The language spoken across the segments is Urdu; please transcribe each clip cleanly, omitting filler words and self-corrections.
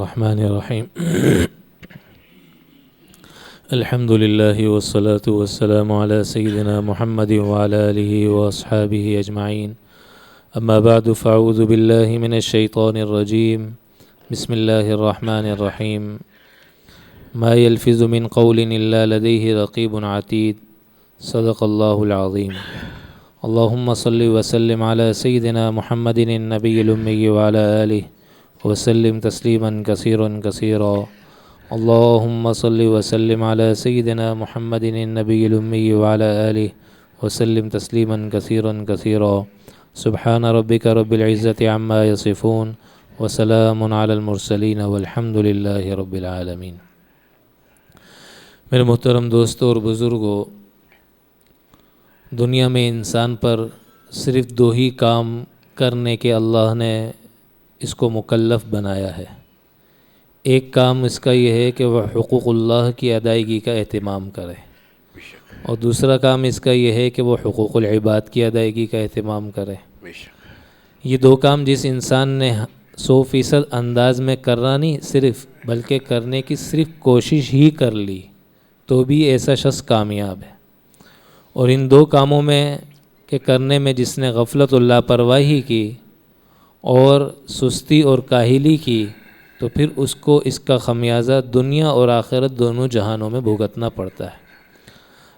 الرحمن الرحیم الحمد للہ والصلاة والسلام علی سیدنا محمد وعلی آلہ واصحابہ اجمعین اما بعد فاعوذ باللہ من الشیطان الرجیم بسم اللہ الرحمن الرحیم ما يلفظ من قول الا لدیہ رقیب عتید صدق اللہ العظیم اللہم صل وسلم علی سیدنا محمد النبی الامی وعلی آلہ وسلم تسلیما کثیرا کثیرا اللہم صل وسلم علی سیدنا محمد النبی الامی وعلی آلہ وسلم تسلیما کثیرا کثیرا سبحان ربک رب العزت عما یصفون وسلام علی المرسلین والحمد للہ رب العالمین۔ میرے محترم دوستوں اور بزرگوں، دنیا میں انسان پر صرف دو ہی کام کرنے کے اللہ نے اس کو مکلف بنایا ہے۔ ایک کام اس کا یہ ہے کہ وہ حقوق اللہ کی ادائیگی کا اہتمام کرے، اور دوسرا کام اس کا یہ ہے کہ وہ حقوق العباد کی ادائیگی کا اہتمام کرے۔ یہ دو کام جس انسان نے 100% انداز میں کرنا نہیں صرف، بلکہ کرنے کی صرف کوشش ہی کر لی تو بھی ایسا شخص کامیاب ہے۔ اور ان دو کاموں میں کہ کرنے میں جس نے غفلت و لاپرواہی کی اور سستی اور کاہلی کی، تو پھر اس کو اس کا خمیازہ دنیا اور آخرت دونوں جہانوں میں بھگتنا پڑتا ہے۔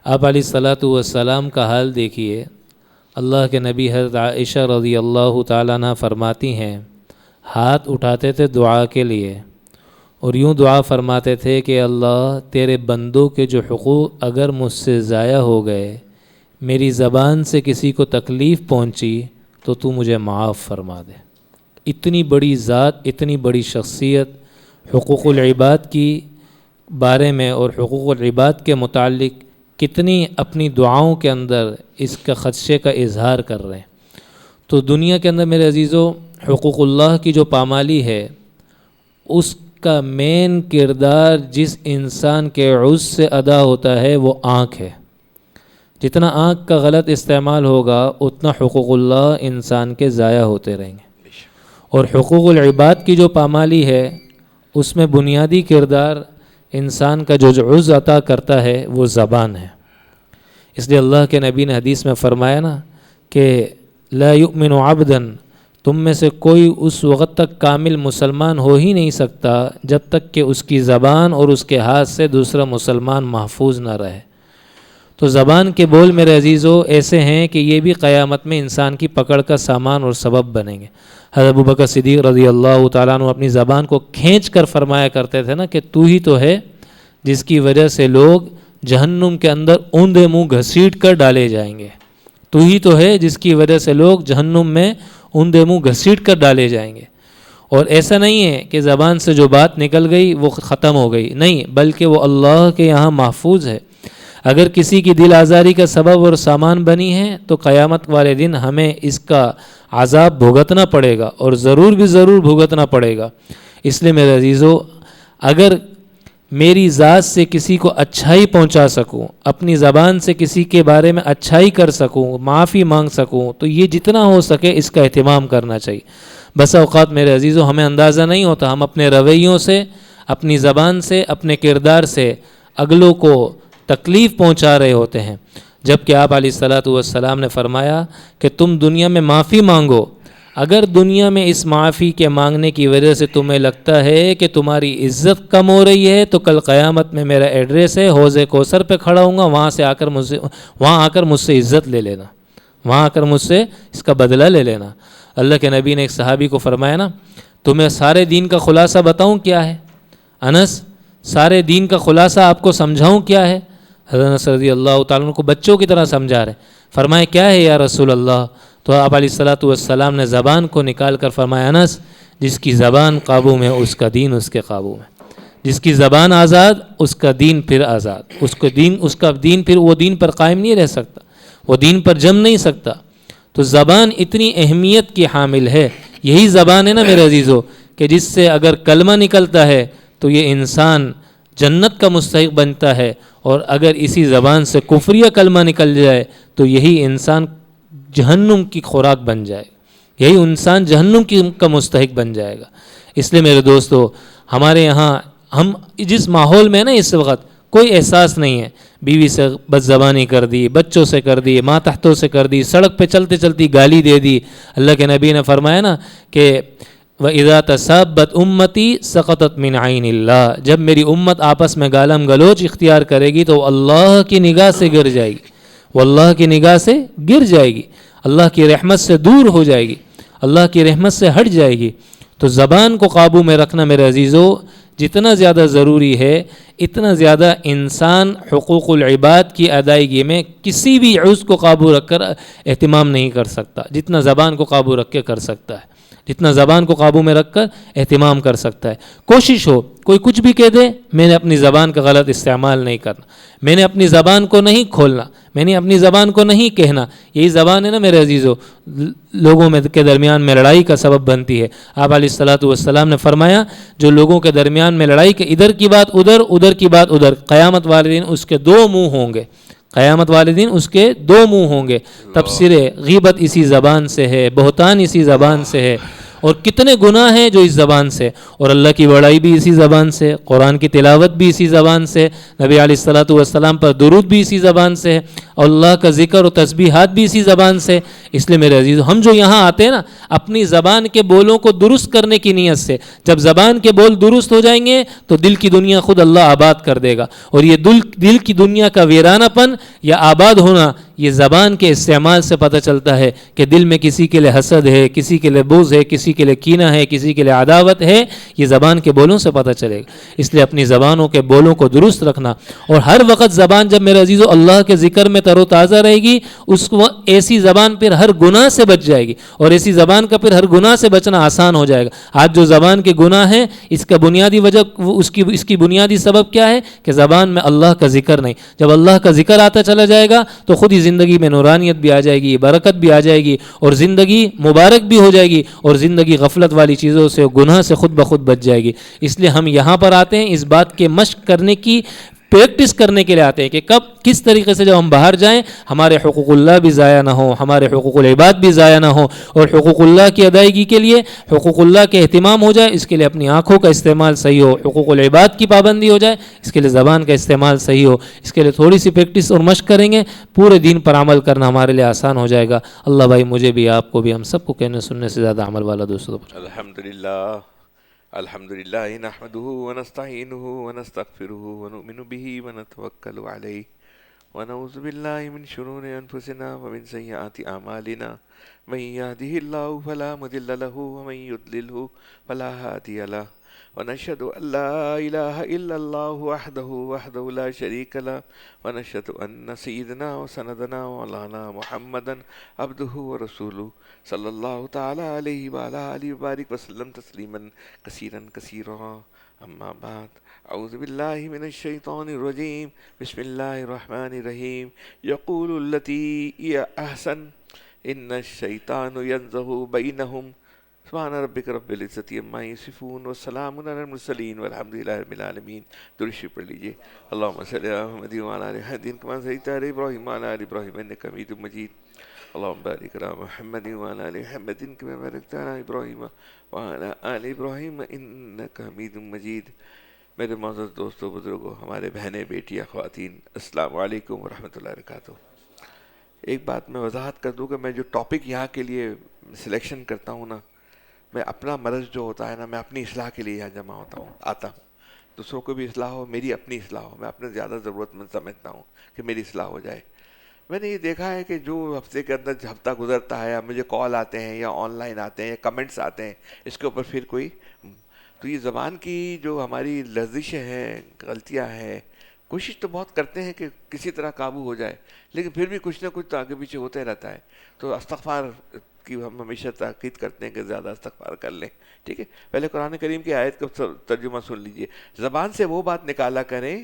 آپ علیہ الصلاۃ والسلام کا حال دیکھیے۔ اللہ کے نبی حضرت عائشہ رضی اللہ تعالیٰ عنہ فرماتی ہیں، ہاتھ اٹھاتے تھے دعا کے لیے اور یوں دعا فرماتے تھے کہ اللہ تیرے بندوں کے جو حقوق اگر مجھ سے ضائع ہو گئے، میری زبان سے کسی کو تکلیف پہنچی تو تو مجھے معاف فرما دے۔ اتنی بڑی ذات، اتنی بڑی شخصیت حقوق العباد کی بارے میں اور حقوق العباد کے متعلق کتنی اپنی دعاؤں کے اندر اس کا خدشے کا اظہار کر رہے ہیں۔ تو دنیا کے اندر میرے عزیزو، حقوق اللہ کی جو پامالی ہے، اس کا مین کردار جس انسان کے عز سے ادا ہوتا ہے وہ آنکھ ہے۔ جتنا آنکھ کا غلط استعمال ہوگا اتنا حقوق اللہ انسان کے ضائع ہوتے رہیں گے۔ اور حقوق العباد کی جو پامالی ہے، اس میں بنیادی کردار انسان کا جو عز عطا کرتا ہے وہ زبان ہے۔ اس لیے اللہ کے نبی نے حدیث میں فرمایا نا کہ لا یؤمن عبدا، تم میں سے کوئی اس وقت تک کامل مسلمان ہو ہی نہیں سکتا جب تک کہ اس کی زبان اور اس کے ہاتھ سے دوسرا مسلمان محفوظ نہ رہے۔ تو زبان کے بول میرے عزیزو ایسے ہیں کہ یہ بھی قیامت میں انسان کی پکڑ کا سامان اور سبب بنیں گے۔ حضرت ابوبکر صدیق رضی اللہ تعالیٰ عنہ اپنی زبان کو کھینچ کر فرمایا کرتے تھے نا کہ تو ہی تو ہے جس کی وجہ سے لوگ جہنم کے اندر اوندے منہ گھسیٹ کر ڈالے جائیں گے۔ تو ہی تو ہے جس کی وجہ سے لوگ جہنم میں اوندے منہ گھسیٹ کر ڈالے جائیں گے۔ اور ایسا نہیں ہے کہ زبان سے جو بات نکل گئی وہ ختم ہو گئی، نہیں، بلکہ وہ اللہ کے یہاں محفوظ ہے۔ اگر کسی کی دل آزاری کا سبب اور سامان بنی ہے تو قیامت والے دن ہمیں اس کا عذاب بھگتنا پڑے گا، اور ضرور بھی ضرور بھگتنا پڑے گا۔ اس لیے میرے عزیزو، اگر میری ذات سے کسی کو اچھائی پہنچا سکوں، اپنی زبان سے کسی کے بارے میں اچھائی کر سکوں، معافی مانگ سکوں، تو یہ جتنا ہو سکے اس کا اہتمام کرنا چاہیے۔ بس اوقات میرے عزیزو ہمیں اندازہ نہیں ہوتا، ہم اپنے رویوں سے، اپنی زبان سے، اپنے کردار سے اگلوں کو تکلیف پہنچا رہے ہوتے ہیں، جبکہ آپ علیہ الصلاۃ والسلام نے فرمایا کہ تم دنیا میں معافی مانگو، اگر دنیا میں اس معافی کے مانگنے کی وجہ سے تمہیں لگتا ہے کہ تمہاری عزت کم ہو رہی ہے تو کل قیامت میں میرا ایڈریس ہے، حوض کوثر پہ کھڑا ہوں گا، وہاں آ کر مجھ سے عزت لے لینا، وہاں آ کر مجھ سے اس کا بدلہ لے لینا۔ اللہ کے نبی نے ایک صحابی کو فرمایا نا، تمہیں سارے دین کا خلاصہ بتاؤں کیا ہے؟ انس، سارے دین کا خلاصہ آپ کو سمجھاؤں کیا ہے؟ حضرت انس رضی اللہ تعالیٰ عنہ کو بچوں کی طرح سمجھا رہے، فرمایا کیا ہے یا رسول اللہ؟ تو آپ علیہ الصلاۃ والسلام نے زبان کو نکال کر فرمایا، انس، جس کی زبان قابو میں اس کا دین اس کے قابو میں، جس کی زبان آزاد اس کا دین پھر آزاد، اس کا دین پھر وہ دین پر قائم نہیں رہ سکتا، وہ دین پر جم نہیں سکتا۔ تو زبان اتنی اہمیت کی حامل ہے، یہی زبان ہے نا میرے عزیزو کہ جس سے اگر کلمہ نکلتا ہے تو یہ انسان جنت کا مستحق بنتا ہے، اور اگر اسی زبان سے کفریہ کلمہ نکل جائے تو یہی انسان جہنم کی خوراک بن جائے، یہی انسان جہنم کا مستحق بن جائے گا۔ اس لیے میرے دوستو، ہمارے یہاں ہم جس ماحول میں نا اس وقت کوئی احساس نہیں ہے، بیوی سے بد زبانی کر دی، بچوں سے کر دی، ماتحتوں سے کر دی، سڑک پہ چلتے چلتی گالی دے دی. اللہ کے نبی نے فرمایا نا کہ وَإِذَا تَسَابَّتْ أُمَّتِي سَقَطَتْ مِنْ عَيْنِ اللَّهِ، جب میری امت آپس میں گالم گلوچ اختیار کرے گی تو اللہ کی نگاہ سے گر جائے گی، وہ اللہ کی نگاہ سے گر جائے گی، اللہ کی رحمت سے دور ہو جائے گی، اللہ کی رحمت سے ہٹ جائے گی. تو زبان کو قابو میں رکھنا میرے عزیزو جتنا زیادہ ضروری ہے، اتنا زیادہ انسان حقوق العباد کی ادائیگی میں کسی بھی عضو کو قابو رکھ کر اہتمام نہیں کر سکتا جتنا زبان کو قابو رکھ کے کر سکتا ہے، جتنا زبان کو قابو میں رکھ کر اہتمام کر سکتا ہے. کوشش ہو کوئی کچھ بھی کہہ دے، میں نے اپنی زبان کا غلط استعمال نہیں کرنا، میں نے اپنی زبان کو نہیں کھولنا، میں نے اپنی زبان کو نہیں کہنا. یہی زبان ہے نا میرے عزیزو لوگوں میں کے درمیان میں لڑائی کا سبب بنتی ہے. آپ علیہ الصلاۃ والسلام نے فرمایا جو لوگوں کے درمیان میں لڑائی کہ ادھر کی بات ادھر، ادھر کی بات ادھر، قیامت والے دن اس کے دو منہ ہوں گے، قیامت والے دن اس کے دو منہ ہوں گے. تبصرے غیبت اسی زبان سے ہے، بہتان اسی زبان سے ہے، اور کتنے گناہ ہیں جو اس زبان سے، اور اللہ کی بڑائی بھی اسی زبان سے، قرآن کی تلاوت بھی اسی زبان سے، نبی علیہ الصلاۃ والسلام پر درود بھی اسی زبان سے، اور اللہ کا ذکر و تسبیحات بھی اسی زبان سے. اس لیے میرے عزیز ہم جو یہاں آتے ہیں نا اپنی زبان کے بولوں کو درست کرنے کی نیت سے، جب زبان کے بول درست ہو جائیں گے تو دل کی دنیا خود اللہ آباد کر دے گا. اور یہ دل کی دنیا کا ویرانہ پن یا آباد ہونا یہ زبان کے استعمال سے پتہ چلتا ہے کہ دل میں کسی کے لیے حسد ہے، کسی کے لیے بغض ہے، کسی کے لیے کینہ ہے، کسی کے لیے عداوت ہے، یہ زبان کے بولوں سے پتہ چلے گا. اس لیے اپنی زبانوں کے بولوں کو درست رکھنا، اور ہر وقت زبان جب میرے عزیزو اللہ کے ذکر میں تر و تازہ رہے گی اس کو ایسی زبان پھر ہر گناہ سے بچ جائے گی، اور ایسی زبان کا پھر ہر گناہ سے بچنا آسان ہو جائے گا. آج جو زبان کے گناہ ہیں اس کا بنیادی وجہ اس کی بنیادی سبب کیا ہے کہ زبان میں اللہ کا ذکر نہیں. جب اللہ کا ذکر آتا چلا جائے گا تو خود ہی زندگی میں نورانیت بھی آ جائے گی، برکت بھی آ جائے گی، اور زندگی مبارک بھی ہو جائے گی، اور زندگی غفلت والی چیزوں سے گناہ سے خود بخود بچ جائے گی. اس لیے ہم یہاں پر آتے ہیں اس بات کے مشق کرنے کی، پریکٹس کرنے کے لیے آتے ہیں کہ کب کس طریقے سے جب ہم باہر جائیں ہمارے حقوق اللہ بھی ضائع نہ ہوں، ہمارے حقوق العباد بھی ضائع نہ ہوں، اور حقوق اللہ کی ادائیگی کے لیے حقوق اللہ کے اہتمام ہو جائے. اس کے لیے اپنی آنکھوں کا استعمال صحیح ہو، حقوق العباد کی پابندی ہو جائے، اس کے لیے زبان کا استعمال صحیح ہو. اس کے لیے تھوڑی سی پریکٹس اور مشق کریں گے پورے دین پر عمل کرنا ہمارے لیے آسان ہو جائے گا. اللہ بھائی مجھے بھی آپ کو بھی ہم سب کو کہنے سننے سے زیادہ عمل والا دوستوں. الحمدللہ نحمده ونستعینه ونستغفره ونؤمن به ونتوکل علیہ ونعوذ باللہ من شرور انفسنا ومن سیئات اعمالنا من يهده اللہ فلا مضل له ومن يضلله فلا هادی له ونشهد ان لا الہ الا اللہ وحدہ لا شریک له ونشهد ان سیدنا وسندنا مولانا محمدا عبدہ ورسولہ صلی اللہ تعالی علیہ وعلی آلہ وبارک وسلم تسلیما کثیرا کثیرا. اما بعد اعوذ باللہ من الشیطان الرجیم بسم اللہ الرحمن الرحیم. یقول التی ہی احسن ان الشیطان ینزغ بینہم سبحان ربک رب العزت عما یصفون وسلام علی المرسلین والحمد للہ رب العالمین. درود شریف پڑھ لیجیے. اللہم صلی علی محمد وعلی آل محمد کما صلیت علی ابراہیم وعلی آل ابراہیم انک حمید مجید. اللہم بارک علی محمد وعلی آل محمد کما بارکت علی ابراہیم وعلی آل ابراہیم انک حمید مجید. میرے معزز دوستوں، بزرگوں، ہمارے بہنیں، بیٹیاں، خواتین، السلام علیکم ورحمۃ اللہ وبرکاتہ. ایک بات میں وضاحت کر دوں کہ میں جو ٹاپک یہاں کے لیے سلیکشن کرتا ہوں نا، میں اپنا مرض جو ہوتا ہے نا، میں اپنی اصلاح کے لیے یہاں جمع آتا ہوں. دوسروں کو بھی اصلاح ہو، میری اپنی اصلاح ہو. میں اپنے زیادہ ضرورت مند سمجھتا ہوں کہ میری اصلاح ہو جائے. میں نے یہ دیکھا ہے کہ جو ہفتے کے اندر ہفتہ گزرتا ہے یا مجھے کال آتے ہیں یا آن لائن آتے ہیں یا کمنٹس آتے ہیں اس کے اوپر پھر کوئی، تو یہ زبان کی جو ہماری لرزشیں ہیں، غلطیاں ہیں، کوشش تو بہت کرتے ہیں کہ کسی طرح قابو ہو جائے، لیکن پھر بھی کچھ نہ کچھ تو آگے پیچھے ہوتا ہی رہتا ہے. تو استغفار کی ہم ہمیشہ تاکید کرتے ہیں کہ زیادہ استغفار کر لیں. ٹھیک ہے، پہلے قرآن کریم کی آیت کا ترجمہ سن لیجئے. زبان سے وہ بات نکالا کریں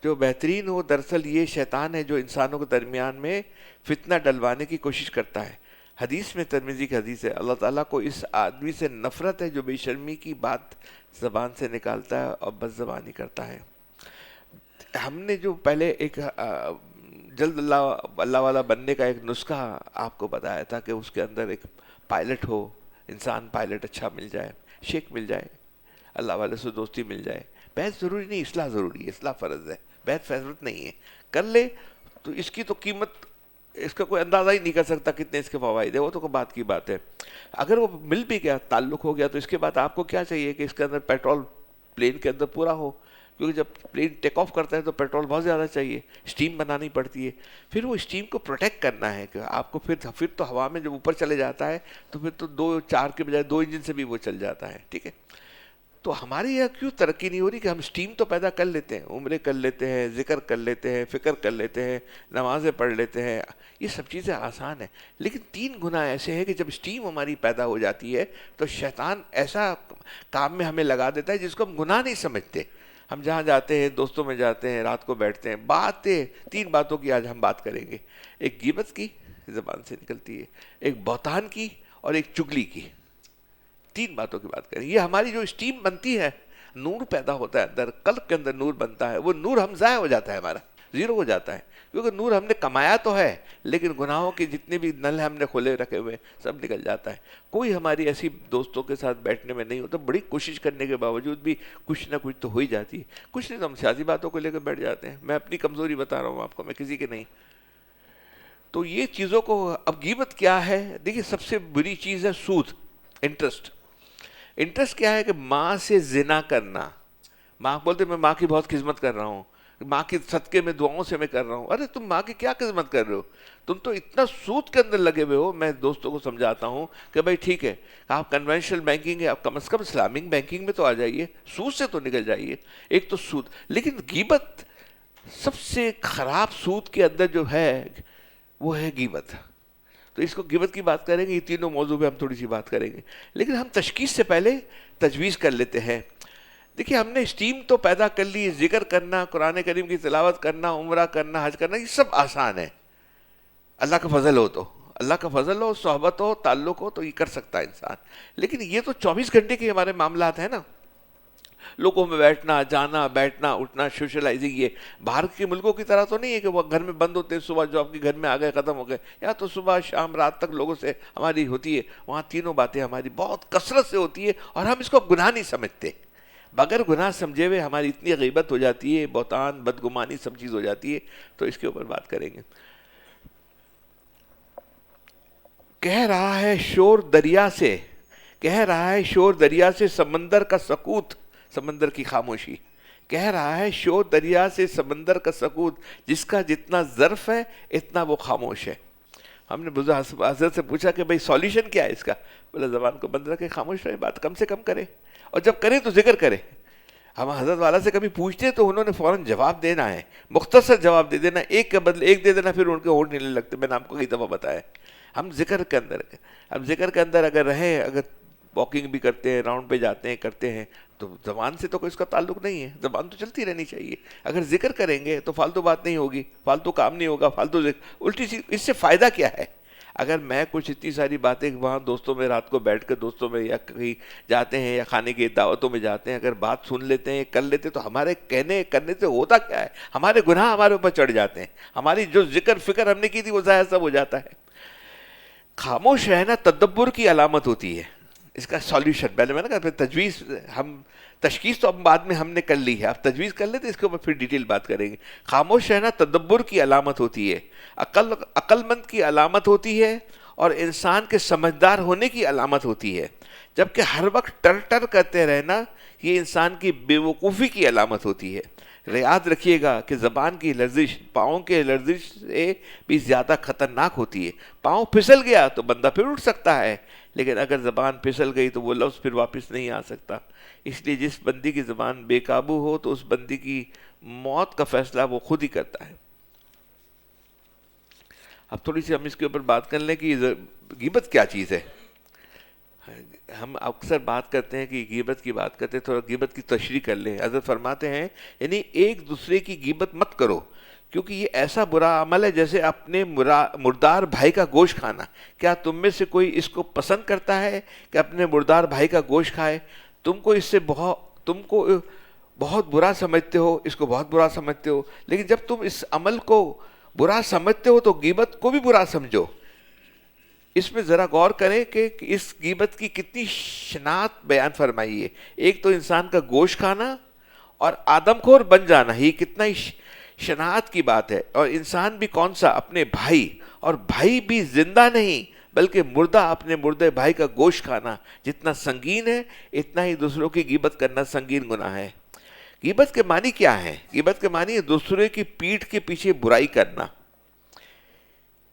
جو بہترین ہو. دراصل یہ شیطان ہے جو انسانوں کے درمیان میں فتنہ ڈلوانے کی کوشش کرتا ہے. حدیث میں، ترمذی کی حدیث ہے، اللہ تعالیٰ کو اس آدمی سے نفرت ہے جو بے شرمی کی بات زبان سے نکالتا ہے اور بد زبانی کرتا ہے. ہم نے جو پہلے ایک جلد اللہ والا بننے کا ایک نسخہ آپ کو بتایا تھا کہ اس کے اندر ایک پائلٹ ہو، انسان پائلٹ اچھا مل جائے، شیخ مل جائے. اللہ والے سے دوستی مل جائے. بیعت ضروری نہیں, اصلاح ضروری ہے, اصلاح فرض ہے, بیعت فضیلت نہیں ہے. کر لے تو اس کی تو قیمت, اس کا کوئی اندازہ ہی نہیں کر سکتا کتنے اس کے فوائد ہیں, وہ تو کوئی بات کی بات ہے. اگر وہ مل بھی گیا, تعلق ہو گیا, تو اس کے بعد آپ کو کیا چاہیے کہ اس کے اندر پیٹرول پلین کے اندر پورا ہو, کیونکہ جب پلین ٹیک آف کرتا ہے تو پیٹرول بہت زیادہ چاہیے, اسٹیم بنانی پڑتی ہے. پھر وہ اسٹیم کو پروٹیکٹ کرنا ہے کہ آپ کو پھر تو ہوا میں جب اوپر چلے جاتا ہے تو پھر تو 2-4 کے بجائے 2 انجن سے بھی وہ چل جاتا ہے. ٹھیک ہے, تو ہماری یہاں کیوں ترقی نہیں ہو رہی کہ ہم اسٹیم تو پیدا کر لیتے ہیں, عمرے کر لیتے ہیں, ذکر کر لیتے ہیں, فکر کر لیتے ہیں, نمازیں پڑھ لیتے ہیں, یہ سب چیزیں آسان ہیں. لیکن 3 گناہ ایسے ہیں کہ جب اسٹیم ہماری پیدا ہو جاتی ہے تو شیطان ایسا کام میں ہمیں لگا دیتا ہے جس کو ہم گناہ نہیں سمجھتے. ہم جہاں جاتے ہیں, دوستوں میں جاتے ہیں, رات کو بیٹھتے ہیں, باتیں 3 باتوں کی آج ہم بات کریں گے. ایک غیبت کی زبان سے نکلتی ہے, ایک بہتان کی, اور ایک چگلی کی. 3 باتوں کی بات کریں. یہ ہماری جو اسٹیم بنتی ہے, نور پیدا ہوتا ہے اندر, قلب کے اندر نور بنتا ہے, وہ نور ہم ضائع ہو جاتا ہے, ہمارا زیرو ہو جاتا ہے, کیونکہ نور ہم نے کمایا تو ہے لیکن گناہوں کے جتنے بھی نل ہم نے کھولے رکھے ہوئے سب نکل جاتا ہے. کوئی ہماری ایسی دوستوں کے ساتھ بیٹھنے میں نہیں ہوتا, بڑی کوشش کرنے کے باوجود بھی کچھ نہ کچھ تو ہو ہی جاتی ہے. کچھ نہیں تو ہم سیاسی باتوں کو لے کر بیٹھ جاتے ہیں. میں اپنی کمزوری بتا رہا ہوں آپ کو, میں کسی کے نہیں. تو یہ چیزوں کو, اب غیبت کیا ہے؟ دیکھیے سب سے بری چیز ہے سود, انٹرسٹ. انٹرسٹ کیا ہے کہ ماں سے زنا کرنا. ماں بولتے میں ماں کی بہت خدمت کر رہا ہوں, ماں کی صدقے میں دعاؤں سے میں کر رہا ہوں. ارے تم ماں کی کیا خدمت کر رہے ہو, تم تو اتنا سود کے اندر لگے ہوئے ہو. میں دوستوں کو سمجھاتا ہوں کہ بھائی ٹھیک ہے, آپ کنونشنل بینکنگ ہے, آپ کم از کم اسلامک بینکنگ میں تو آ جائیے, سود سے تو نکل جائیے. ایک تو سود, لیکن غیبت سب سے خراب سود کے اندر جو ہے وہ ہے غیبت. تو اس کو غیبت کی بات کریں گے, یہ تینوں موضوع پہ ہم تھوڑی سی بات کریں گے. لیکن ہم تشخیص سے پہلے تجویز کر لیتے ہیں. دیکھیے ہم نے اسٹیم تو پیدا کر لی, ذکر کرنا, قرآن کریم کی تلاوت کرنا, عمرہ کرنا, حج کرنا, یہ سب آسان ہے. اللہ کا فضل ہو تو, اللہ کا فضل ہو, صحبت ہو, تعلق ہو تو یہ کر سکتا ہے انسان. لیکن یہ تو 24 گھنٹے کے ہمارے معاملات ہیں نا. لوگوں میں بیٹھنا, جانا, بیٹھنا, اٹھنا, سوشلائزنگ, یہ باہر کے ملکوں کی طرح تو نہیں ہے کہ وہ گھر میں بند ہوتے ہیں, صبح جو آپ کے گھر میں آ گئے ختم ہو گئے. یہاں تو صبح شام رات تک لوگوں سے ہماری ہوتی ہے. وہاں تینوں باتیں ہماری بہت کثرت سے ہوتی ہے اور ہم اس کو گناہ نہیں سمجھتے. بغیر گناہ سمجھے ہوئے ہماری اتنی غیبت ہو جاتی ہے, بہتان, بدگمانی سب چیز ہو جاتی ہے. تو اس کے اوپر بات کریں گے. کہہ رہا ہے شور دریا سے, کہہ رہا ہے شور دریا سے سمندر کا سکوت, سمندر کی خاموشی. کہہ رہا ہے شور دریا سے سمندر کا سکوت, جس کا جتنا ظرف ہے اتنا وہ خاموش ہے. ہم نے حضرت سے پوچھا کہ بھئی سولیوشن کیا ہے اس کا؟ بولا زبان کو بند رکھے, خاموش رہے, بات کم سے کم کرے, اور جب کرے تو ذکر کرے. ہم حضرت والا سے کبھی پوچھتے تو انہوں نے فوراً جواب دینا ہے, مختصر جواب دے دینا, ایک کے بدلے ایک دے دینا, پھر ان کے ہونٹ ہلنے لگتے. میں نے آپ کو کئی دفعہ بتایا. ہم ذکر کے اندر, ہم ذکر کے اندر اگر رہیں, اگر واکنگ بھی کرتے ہیں, راؤنڈ پہ جاتے ہیں, کرتے ہیں, تو زبان سے تو کوئی اس کا تعلق نہیں ہے, زبان تو چلتی رہنی چاہیے. اگر ذکر کریں گے تو فالتو بات نہیں ہوگی, فالتو کام نہیں ہوگا, فالتو الٹی سی. اس سے فائدہ کیا ہے؟ اگر میں کچھ اتنی ساری باتیں وہاں دوستوں میں رات کو بیٹھ کر دوستوں میں یا کہیں جاتے ہیں یا کھانے کی دعوتوں میں جاتے ہیں, اگر بات سن لیتے ہیں, کر لیتے, تو ہمارے کہنے کرنے سے ہوتا کیا ہے؟ ہمارے گناہ ہمارے اوپر چڑھ جاتے ہیں, ہماری جو ذکر فکر ہم نے کی تھی وہ ضائع سب ہو جاتا ہے. خاموش رہنا تدبر کی علامت ہوتی ہے. اس کا سولیوشن پہلے میں نے کہا, تجویز, ہم تشخیص تو اب بعد میں ہم نے کر لی ہے, آپ تجویز کر لیتے, اس کے اوپر پھر ڈیٹیل بات کریں گے. خاموش رہنا تدبر کی علامت ہوتی ہے, عقل مند کی علامت ہوتی ہے, اور انسان کے سمجھدار ہونے کی علامت ہوتی ہے. جبکہ ہر وقت ٹر ٹر کرتے رہنا یہ انسان کی بے وقوفی کی علامت ہوتی ہے. یاد رکھیے گا کہ زبان کی لرزش پاؤں کے لرزش سے بھی زیادہ خطرناک ہوتی ہے. پاؤں پھسل گیا تو بندہ پھر اٹھ سکتا ہے, لیکن اگر زبان پھسل گئی تو وہ لفظ پھر واپس نہیں آ سکتا. اس لیے جس بندی کی زبان بے قابو ہو تو اس بندی کی موت کا فیصلہ وہ خود ہی کرتا ہے. اب تھوڑی سی ہم اس کے اوپر بات کر لیں کہ غیبت کیا چیز ہے. ہم اکثر بات کرتے ہیں کہ غیبت کی بات کرتے ہیں, تھوڑا غیبت کی تشریح کر لیں. حضرت فرماتے ہیں یعنی ایک دوسرے کی غیبت مت کرو, کیونکہ یہ ایسا برا عمل ہے جیسے اپنے مردار بھائی کا گوشت کھانا. کیا تم میں سے کوئی اس کو پسند کرتا ہے کہ اپنے مردار بھائی کا گوشت کھائے؟ تم کو بہت برا سمجھتے ہو, اس کو بہت برا سمجھتے ہو, لیکن جب تم اس عمل کو برا سمجھتے ہو تو غیبت کو بھی برا سمجھو. اس میں ذرا غور کریں کہ اس غیبت کی کتنی شناخت بیان فرمائی ہے. ایک تو انسان کا گوشت کھانا اور آدم خور بن جانا، یہ کتنا ہی شناخت کی بات ہے. اور انسان بھی کون سا، اپنے بھائی، اور بھائی بھی زندہ نہیں بلکہ مردہ اپنے مردے بھائی کا گوشت کھانا جتنا سنگین ہے، اتنا ہی دوسروں کی غیبت کرنا سنگین گناہ ہے. غیبت کے معنی کیا ہے؟ غیبت کے معنی ہے دوسرے کی پیٹھ کے پیچھے برائی کرنا.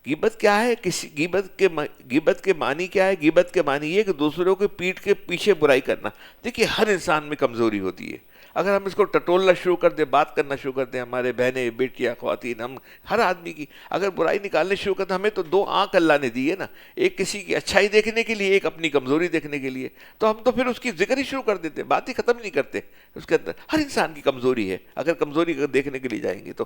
غیبت کیا ہے؟ غیبت کے معنی کیا ہے؟ غیبت کے معنی یہ کہ دوسروں کے پیٹھ کے پیچھے برائی کرنا. دیکھیے ہر انسان میں کمزوری ہوتی ہے. اگر ہم اس کو ٹٹولنا شروع کر دیں، بات کرنا شروع کر دیں، ہمارے بہنیں، بیٹیاں، خواتین، ہم ہر آدمی کی اگر برائی نکالنے شروع کرتے، ہمیں تو دو آنکھ اللہ نے دی ہے نا، ایک کسی کی اچھائی دیکھنے کے لیے، ایک اپنی کمزوری دیکھنے کے لیے. تو ہم تو پھر اس کی ذکر ہی شروع کر دیتے، بات ہی ختم نہیں کرتے. اس کے اندر ہر انسان کی کمزوری ہے. اگر کمزوری دیکھنے کے لیے جائیں گے تو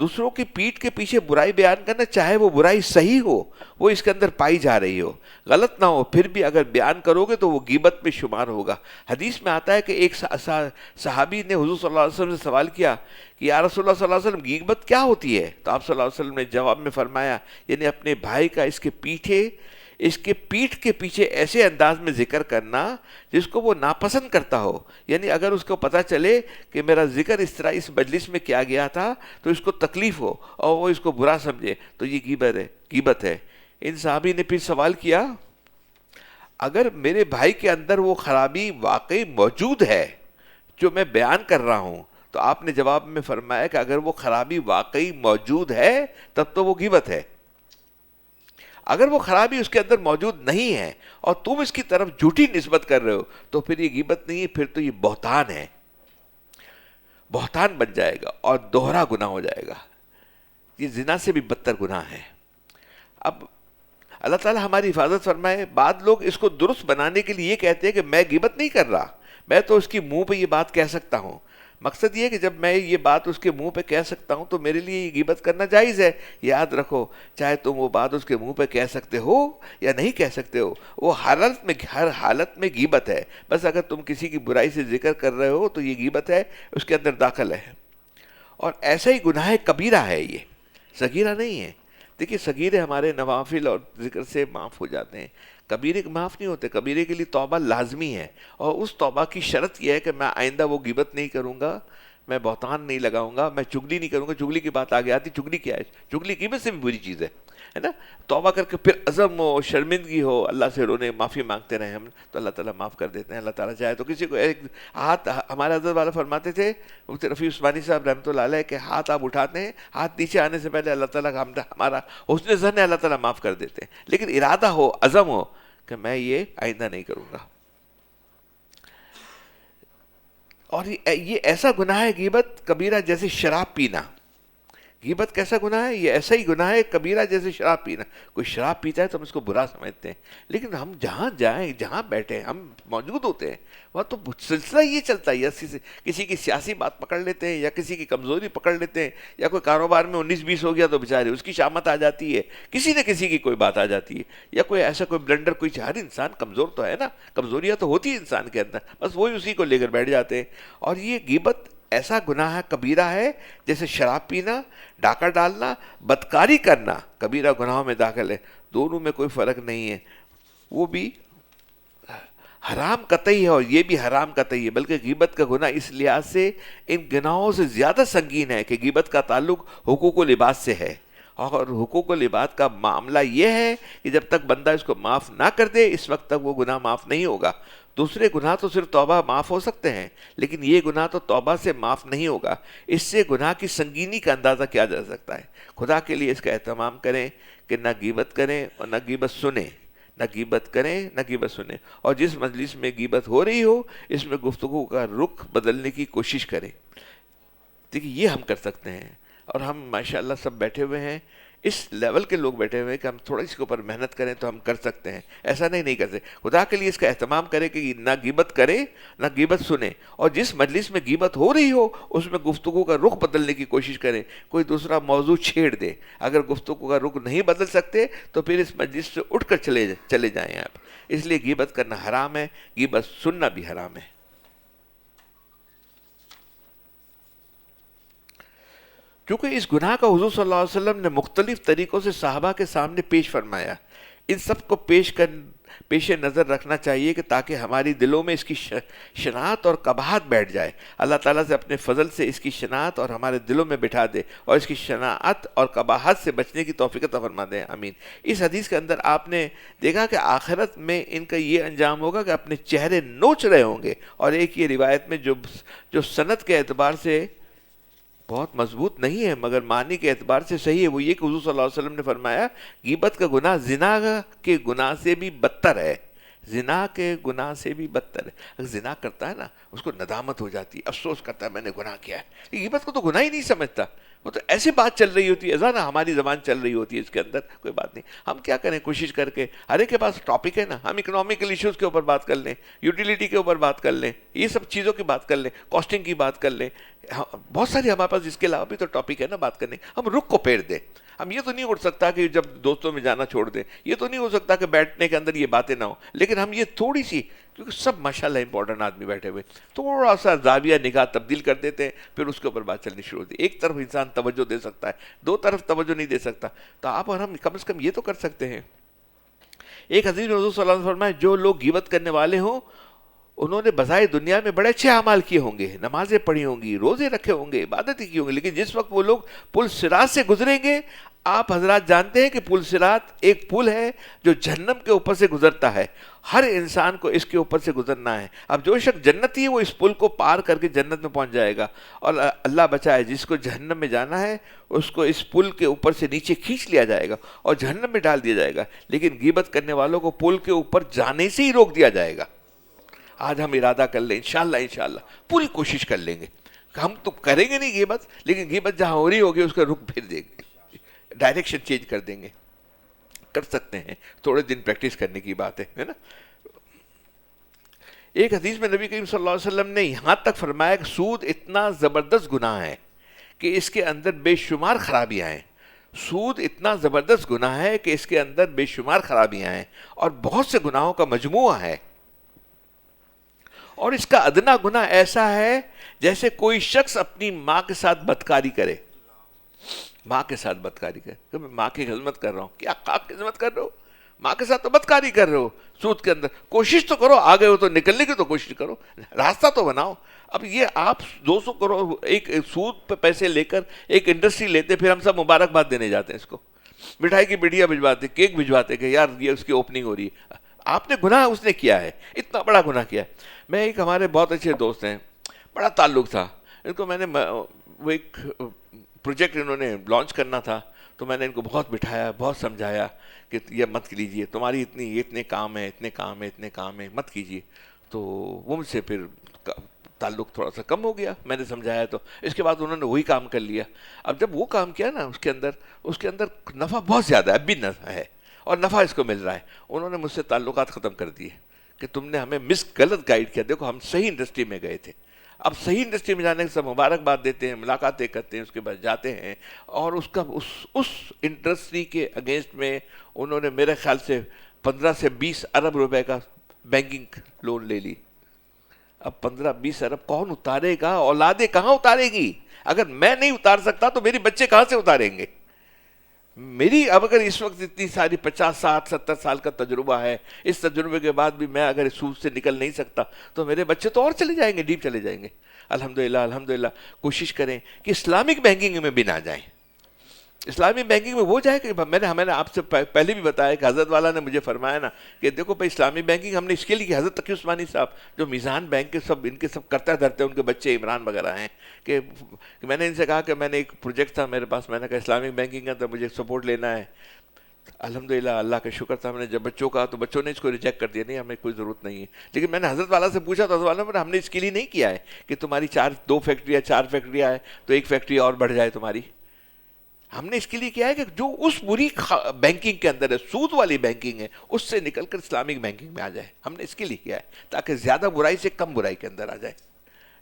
دوسروں کی پیٹھ کے پیچھے برائی بیان کرنا، چاہے وہ برائی صحیح ہو، وہ اس کے اندر پائی جا رہی ہو، غلط نہ ہو، پھر بھی اگر بیان کرو گے تو وہ غیبت میں شمار ہوگا. حدیث میں آتا ہے کہ ایک صحابی نے حضور صلی اللہ علیہ وسلم سے سوال کیا کہ یا رسول اللہ صلی اللہ علیہ وسلم غیبت کیا ہوتی ہے؟ تو آپ صلی اللہ علیہ وسلم نے جواب میں فرمایا، یعنی اپنے بھائی کا اس کے پیٹھ کے پیچھے ایسے انداز میں ذکر کرنا جس کو وہ ناپسند کرتا ہو. یعنی اگر اس کو پتہ چلے کہ میرا ذکر اس طرح اس مجلس میں کیا گیا تھا تو اس کو تکلیف ہو اور وہ اس کو برا سمجھے، تو یہ غیبت ہے. ان صحابی نے پھر سوال کیا، اگر میرے بھائی کے اندر وہ خرابی واقعی موجود ہے جو میں بیان کر رہا ہوں، تو آپ نے جواب میں فرمایا کہ اگر وہ خرابی واقعی موجود ہے تب تو وہ غیبت ہے. اگر وہ خرابی اس کے اندر موجود نہیں ہے اور تم اس کی طرف جھوٹی نسبت کر رہے ہو تو پھر یہ غیبت نہیں ہے، پھر تو یہ بہتان ہے. بہتان بن جائے گا اور دوہرا گناہ ہو جائے گا. یہ زنا سے بھی بدتر گناہ ہے. اب اللہ تعالیٰ ہماری حفاظت فرمائے. بعض لوگ اس کو درست بنانے کے لیے یہ کہتے ہیں کہ میں غیبت نہیں کر رہا، میں تو اس کی منہ پہ یہ بات کہہ سکتا ہوں. مقصد یہ ہے کہ جب میں یہ بات اس کے منہ پہ کہہ سکتا ہوں تو میرے لیے یہ غیبت کرنا جائز ہے. یاد رکھو، چاہے تم وہ بات اس کے منہ پہ کہہ سکتے ہو یا نہیں کہہ سکتے ہو، وہ ہر حالت میں غیبت ہے. بس اگر تم کسی کی برائی سے ذکر کر رہے ہو تو یہ غیبت ہے، اس کے اندر داخل ہے. اور ایسا ہی گناہ کبیرہ ہے، یہ صغیرہ نہیں ہے. دیکھیے صغیرے ہمارے نوافل اور ذکر سے معاف ہو جاتے ہیں، کبیرے معاف نہیں ہوتے. کبیرے کے لیے توبہ لازمی ہے، اور اس توبہ کی شرط یہ ہے کہ میں آئندہ وہ غیبت نہیں کروں گا، میں بہتان نہیں لگاؤں گا، میں چگلی نہیں کروں گا. چگلی کی بات آگے آتی. چگلی کیا ہے؟ چگلی غیبت سے بھی بری چیز ہے نا. توبہ کر کے پھر عزم ہو، شرمندگی ہو، اللہ سے رونے معافی مانگتے رہیں ہم، تو اللہ تعالیٰ معاف کر دیتے ہیں. اللہ تعالیٰ چاہے تو کسی کو ایک ہاتھ، ہمارے حضرت والا فرماتے تھے رفیع عثمانی صاحب رحمۃ اللہ علیہ کہ ہاتھ آپ اٹھاتے ہیں، ہاتھ نیچے آنے سے پہلے اللہ تعالیٰ کا ہمارا حسن ظن ہے، اللہ تعالیٰ معاف کر دیتے ہیں. لیکن ارادہ ہو، عزم ہو کہ میں یہ آئندہ نہیں کروں گا. اور یہ ایسا گناہ ہے غیبت کبیرہ جیسے شراب پینا. غیبت کیسا گناہ ہے؟ یہ ایسا ہی گناہ ہے کبیرہ جیسے شراب پینا. کوئی شراب پیتا ہے تو ہم اس کو برا سمجھتے ہیں، لیکن ہم جہاں جائیں، جہاں بیٹھیں، ہم موجود ہوتے ہیں، وہاں تو سلسلہ یہ چلتا ہے. یا کسی کی سیاسی بات پکڑ لیتے ہیں، یا کسی کی کمزوری پکڑ لیتے ہیں، یا کوئی کاروبار میں 19-20 ہو گیا تو بیچارے اس کی شامت آ جاتی ہے، کسی نہ کسی کی کوئی بات آ جاتی ہے، یا کوئی ایسا کوئی بلنڈر. کوئی ہر انسان کمزور تو ہے نا، کمزوریاں تو ہوتی ہیں انسان کے اندر، بس وہی اسی کو لے کر بیٹھ جاتے ہیں. اور یہ غیبت ایسا گناہ ہے کبیرہ ہے جیسے شراب پینا، ڈاکہ ڈالنا، بدکاری کرنا کبیرہ گناہوں میں داخل ہے. دونوں میں کوئی فرق نہیں ہے، وہ بھی حرام قطعی ہے اور یہ بھی حرام قطعی ہے. بلکہ غیبت کا گناہ اس لحاظ سے ان گناہوں سے زیادہ سنگین ہے کہ غیبت کا تعلق حقوق و لباس سے ہے. اور حقوق و لباس کا معاملہ یہ ہے کہ جب تک بندہ اس کو معاف نہ کر دے اس وقت تک وہ گناہ معاف نہیں ہوگا. دوسرے گناہ تو صرف توبہ معاف ہو سکتے ہیں، لیکن یہ گناہ تو توبہ سے معاف نہیں ہوگا. اس سے گناہ کی سنگینی کا اندازہ کیا جا سکتا ہے. خدا کے لیے اس کا اہتمام کریں کہ نہ غیبت کریں اور نہ غیبت سنیں، نہ غیبت کریں نہ غیبت سنیں. اور جس مجلس میں غیبت ہو رہی ہو اس میں گفتگو کا رخ بدلنے کی کوشش کریں. دیکھیے یہ ہم کر سکتے ہیں، اور ہم ماشاءاللہ سب بیٹھے ہوئے ہیں، اس لیول کے لوگ بیٹھے ہوئے ہیں کہ ہم تھوڑا اس کے اوپر محنت کریں تو ہم کر سکتے ہیں. ایسا نہیں کرتے. خدا کے لیے اس کا اہتمام کریں کہ نہ غیبت کریں نہ غیبت سنیں. اور جس مجلس میں غیبت ہو رہی ہو اس میں گفتگو کا رخ بدلنے کی کوشش کریں. کوئی دوسرا موضوع چھیڑ دیں. اگر گفتگو کا رخ نہیں بدل سکتے تو پھر اس مجلس سے اٹھ کر چلے جائیں آپ. اس لیے غیبت کرنا حرام ہے، غیبت سننا بھی حرام ہے. کیونکہ اس گناہ کا حضور صلی اللہ علیہ وسلم نے مختلف طریقوں سے صحابہ کے سامنے پیش فرمایا. ان سب کو پیش نظر رکھنا چاہیے کہ تاکہ ہماری دلوں میں اس کی شناعت اور قباحت بیٹھ جائے. اللہ تعالیٰ سے اپنے فضل سے اس کی شناعت اور ہمارے دلوں میں بٹھا دے اور اس کی شناعت اور قباحت سے بچنے کی توفیق عطا فرما دے. آمین. اس حدیث کے اندر آپ نے دیکھا کہ آخرت میں ان کا یہ انجام ہوگا کہ اپنے چہرے نوچ رہے ہوں گے. اور ایک یہ روایت میں جو سند کے اعتبار سے بہت مضبوط نہیں ہے مگر معنی کے اعتبار سے صحیح ہے، وہ یہ کہ حضور صلی اللہ علیہ وسلم نے فرمایا غیبت کا گناہ زنا کے گناہ سے بھی بدتر ہے. زنا کے گناہ سے بھی بدتر ہے. اگر زنا کرتا ہے نا اس کو ندامت ہو جاتی ہے، افسوس کرتا ہے میں نے گناہ کیا ہے. غیبت کو تو گناہ ہی نہیں سمجھتا، وہ تو ایسی بات چل رہی ہوتی ہے، نا ہماری زبان چل رہی ہوتی ہے، اس کے اندر کوئی بات نہیں. ہم کیا کریں، کوشش کر کے ہر ایک کے پاس ٹاپک ہے نا، ہم اکنامیکل ایشوز کے اوپر بات کر لیں، یوٹیلیٹی کے اوپر بات کر لیں، یہ سب چیزوں کی بات کر لیں، کاسٹنگ کی بات کر لیں. بہت ساری ہمارے پاس اس کے علاوہ بھی تو ٹاپک ہے نا بات کرنے. ہم رخ کو پھیر دیں. ہم یہ تو نہیں اٹھ سکتا کہ جب دوستوں میں جانا چھوڑ دیں، یہ تو نہیں ہو سکتا کہ بیٹھنے کے اندر یہ باتیں نہ ہوں، لیکن ہم یہ تھوڑی سی، کیونکہ سب ماشاءاللہ امپورٹنٹ آدمی بیٹھے ہوئے، تھوڑا سا زاویہ نگاہ تبدیل کر دیتے ہیں، پھر اس کے اوپر بات چلنی شروع ہوتی ہے. ایک طرف انسان توجہ دے سکتا ہے، دو طرف توجہ نہیں دے سکتا. تو آپ اور ہم کم از کم یہ تو کر سکتے ہیں. ایک حدیث میں حضور صلی اللہ علیہ وسلم فرمایا جو لوگ غیبت کرنے والے ہوں انہوں نے بظاہر دنیا میں بڑے اچھے اعمال کیے ہوں گے، نمازیں پڑھی ہوں گی، روزے رکھے ہوں گے، عبادتیں کی ہوں گی، لیکن جس وقت وہ لوگ پل صراط سے گزریں گے، آپ حضرات جانتے ہیں کہ پل صراط ایک پل ہے جو جہنم کے اوپر سے گزرتا ہے. ہر انسان کو اس کے اوپر سے گزرنا ہے. اب جو شخص جنتی ہے وہ اس پل کو پار کر کے جنت میں پہنچ جائے گا، اور اللہ بچائے جس کو جہنم میں جانا ہے اس کو اس پل کے اوپر سے نیچے کھینچ لیا جائے گا اور جہنم میں ڈال دیا جائے گا. لیکن غیبت کرنے والوں کو پل کے اوپر جانے سے ہی روک دیا جائے گا. آج ہم ارادہ کر لیں، انشاءاللہ پوری کوشش کر لیں گے. ہم تو کریں گے نہیں غیبت، لیکن غیبت جہاں ہو رہی ہوگی اس کا رخ پھر دیں گے، ڈائریکشن چینج کر دیں گے. کر سکتے ہیں، تھوڑے دن پریکٹس کرنے کی بات ہے نا. ایک حدیث میں نبی کریم صلی اللہ علیہ وسلم نے یہاں تک فرمایا کہ سود اتنا زبردست گناہ ہے کہ اس کے اندر بے شمار خرابیاں ہیں. سود اتنا زبردست گناہ ہے کہ اس کے اندر بے شمار خرابیاں ہیں اور بہت سے گناہوں کا مجموعہ ہے. اور اس کا ادنا گناہ ایسا ہے جیسے کوئی شخص اپنی ماں کے ساتھ بدکاری کرے. ماں کے ساتھ بدکاری کرے کہ میں ماں کی خدمت کر رہا ہوں. کیا خاک کی خدمت کر رہے ہو؟ ماں کے ساتھ تو بدکاری کر رہے ہو. سود کے اندر کوشش تو کرو، آگے ہو تو نکلنے کی تو کوشش کرو، راستہ تو بناؤ. اب یہ آپ 200 کروڑ ایک سود پہ پیسے لے کر ایک انڈسٹری لیتے، پھر ہم سب مبارکباد دینے جاتے ہیں، اس کو مٹھائی کی بڑیا بھجواتے، کیک بھجواتے کہ یار یہ اس کی اوپننگ ہو رہی ہے. آپ نے گناہ اس نے کیا ہے، اتنا بڑا گناہ کیا ہے. میں ایک ہمارے بہت اچھے دوست ہیں، بڑا تعلق تھا ان کو. میں نے وہ ایک پروجیکٹ انہوں نے لانچ کرنا تھا، تو میں نے ان کو بہت بٹھایا، بہت سمجھایا کہ یہ مت کیجیے، تمہاری اتنے کام ہیں، اتنے کام ہیں، مت کیجیے. تو وہ مجھ سے پھر تعلق تھوڑا سا کم ہو گیا. میں نے سمجھایا تو اس کے بعد انہوں نے وہی کام کر لیا. اب جب وہ کام کیا نا، اس کے اندر نفع بہت زیادہ ہے، اب بھی نفع ہے اور نفع اس کو مل رہا ہے. انہوں نے مجھ سے تعلقات ختم کر دیے کہ تم نے ہمیں غلط گائیڈ کیا. دیکھو ہم صحیح انڈسٹری میں گئے تھے، اب صحیح انڈسٹری میں جانے کے سب مبارکباد دیتے ہیں، ملاقاتیں کرتے ہیں، اس کے بعد جاتے ہیں، اور اس انڈسٹری کے اگینسٹ میں انہوں نے میرے خیال سے 15 سے 20 ارب روپے کا بینکنگ لون لے لی. اب 15-20 ارب کون اتارے گا؟ اولادیں کہاں اتارے گی؟ اگر میں نہیں اتار سکتا تو میری بچے کہاں سے اتاریں گے؟ میری اب اگر اس وقت اتنی ساری 50 60 70 سال کا تجربہ ہے، اس تجربے کے بعد بھی میں اگر اس سود سے نکل نہیں سکتا تو میرے بچے تو اور چلے جائیں گے، ڈیپ چلے جائیں گے. الحمدللہ کوشش کریں کہ اسلامک بینکنگ میں بھی نہ جائیں. اسلامی بینکنگ میں وہ جائے کہ میں نے آپ سے پہلے بھی بتایا کہ حضرت والا نے مجھے فرمایا نا کہ دیکھو بھائی اسلامی بینکنگ ہم نے اس کے لیے کہ حضرت تقی عثمانی صاحب جو میزان بینک کے سب ان کے سب کرتا دھرتے ہیں، ان کے بچے عمران وغیرہ ہیں، کہ میں نے ان سے کہا کہ میں نے ایک پروجیکٹ تھا میرے پاس، میں نے کہا اسلامک بینکنگ کا تو مجھے سپورٹ لینا ہے. الحمدللہ اللہ کا شکر تھا. میں نے جب بچوں کا تو بچوں نے اس کو ریجیکٹ کر دیا، نہیں ہمیں کوئی ضرورت نہیں ہے. لیکن میں نے حضرت والا سے پوچھا تو حضرت والا نے ہم نے اس کے لیے نہیں کیا ہے کہ تمہاری 2 فیکٹریاں 4 فیکٹریاں ہیں تو ایک فیکٹری اور بڑھ جائے تمہاری. ہم نے اس کے لیے کیا ہے کہ جو اس بری بینکنگ کے اندر ہے، سود والی بینکنگ ہے، اس سے نکل کر اسلامک بینکنگ میں آ جائے. ہم نے اس کے لیے کیا ہے تاکہ زیادہ برائی سے کم برائی کے اندر آ جائے.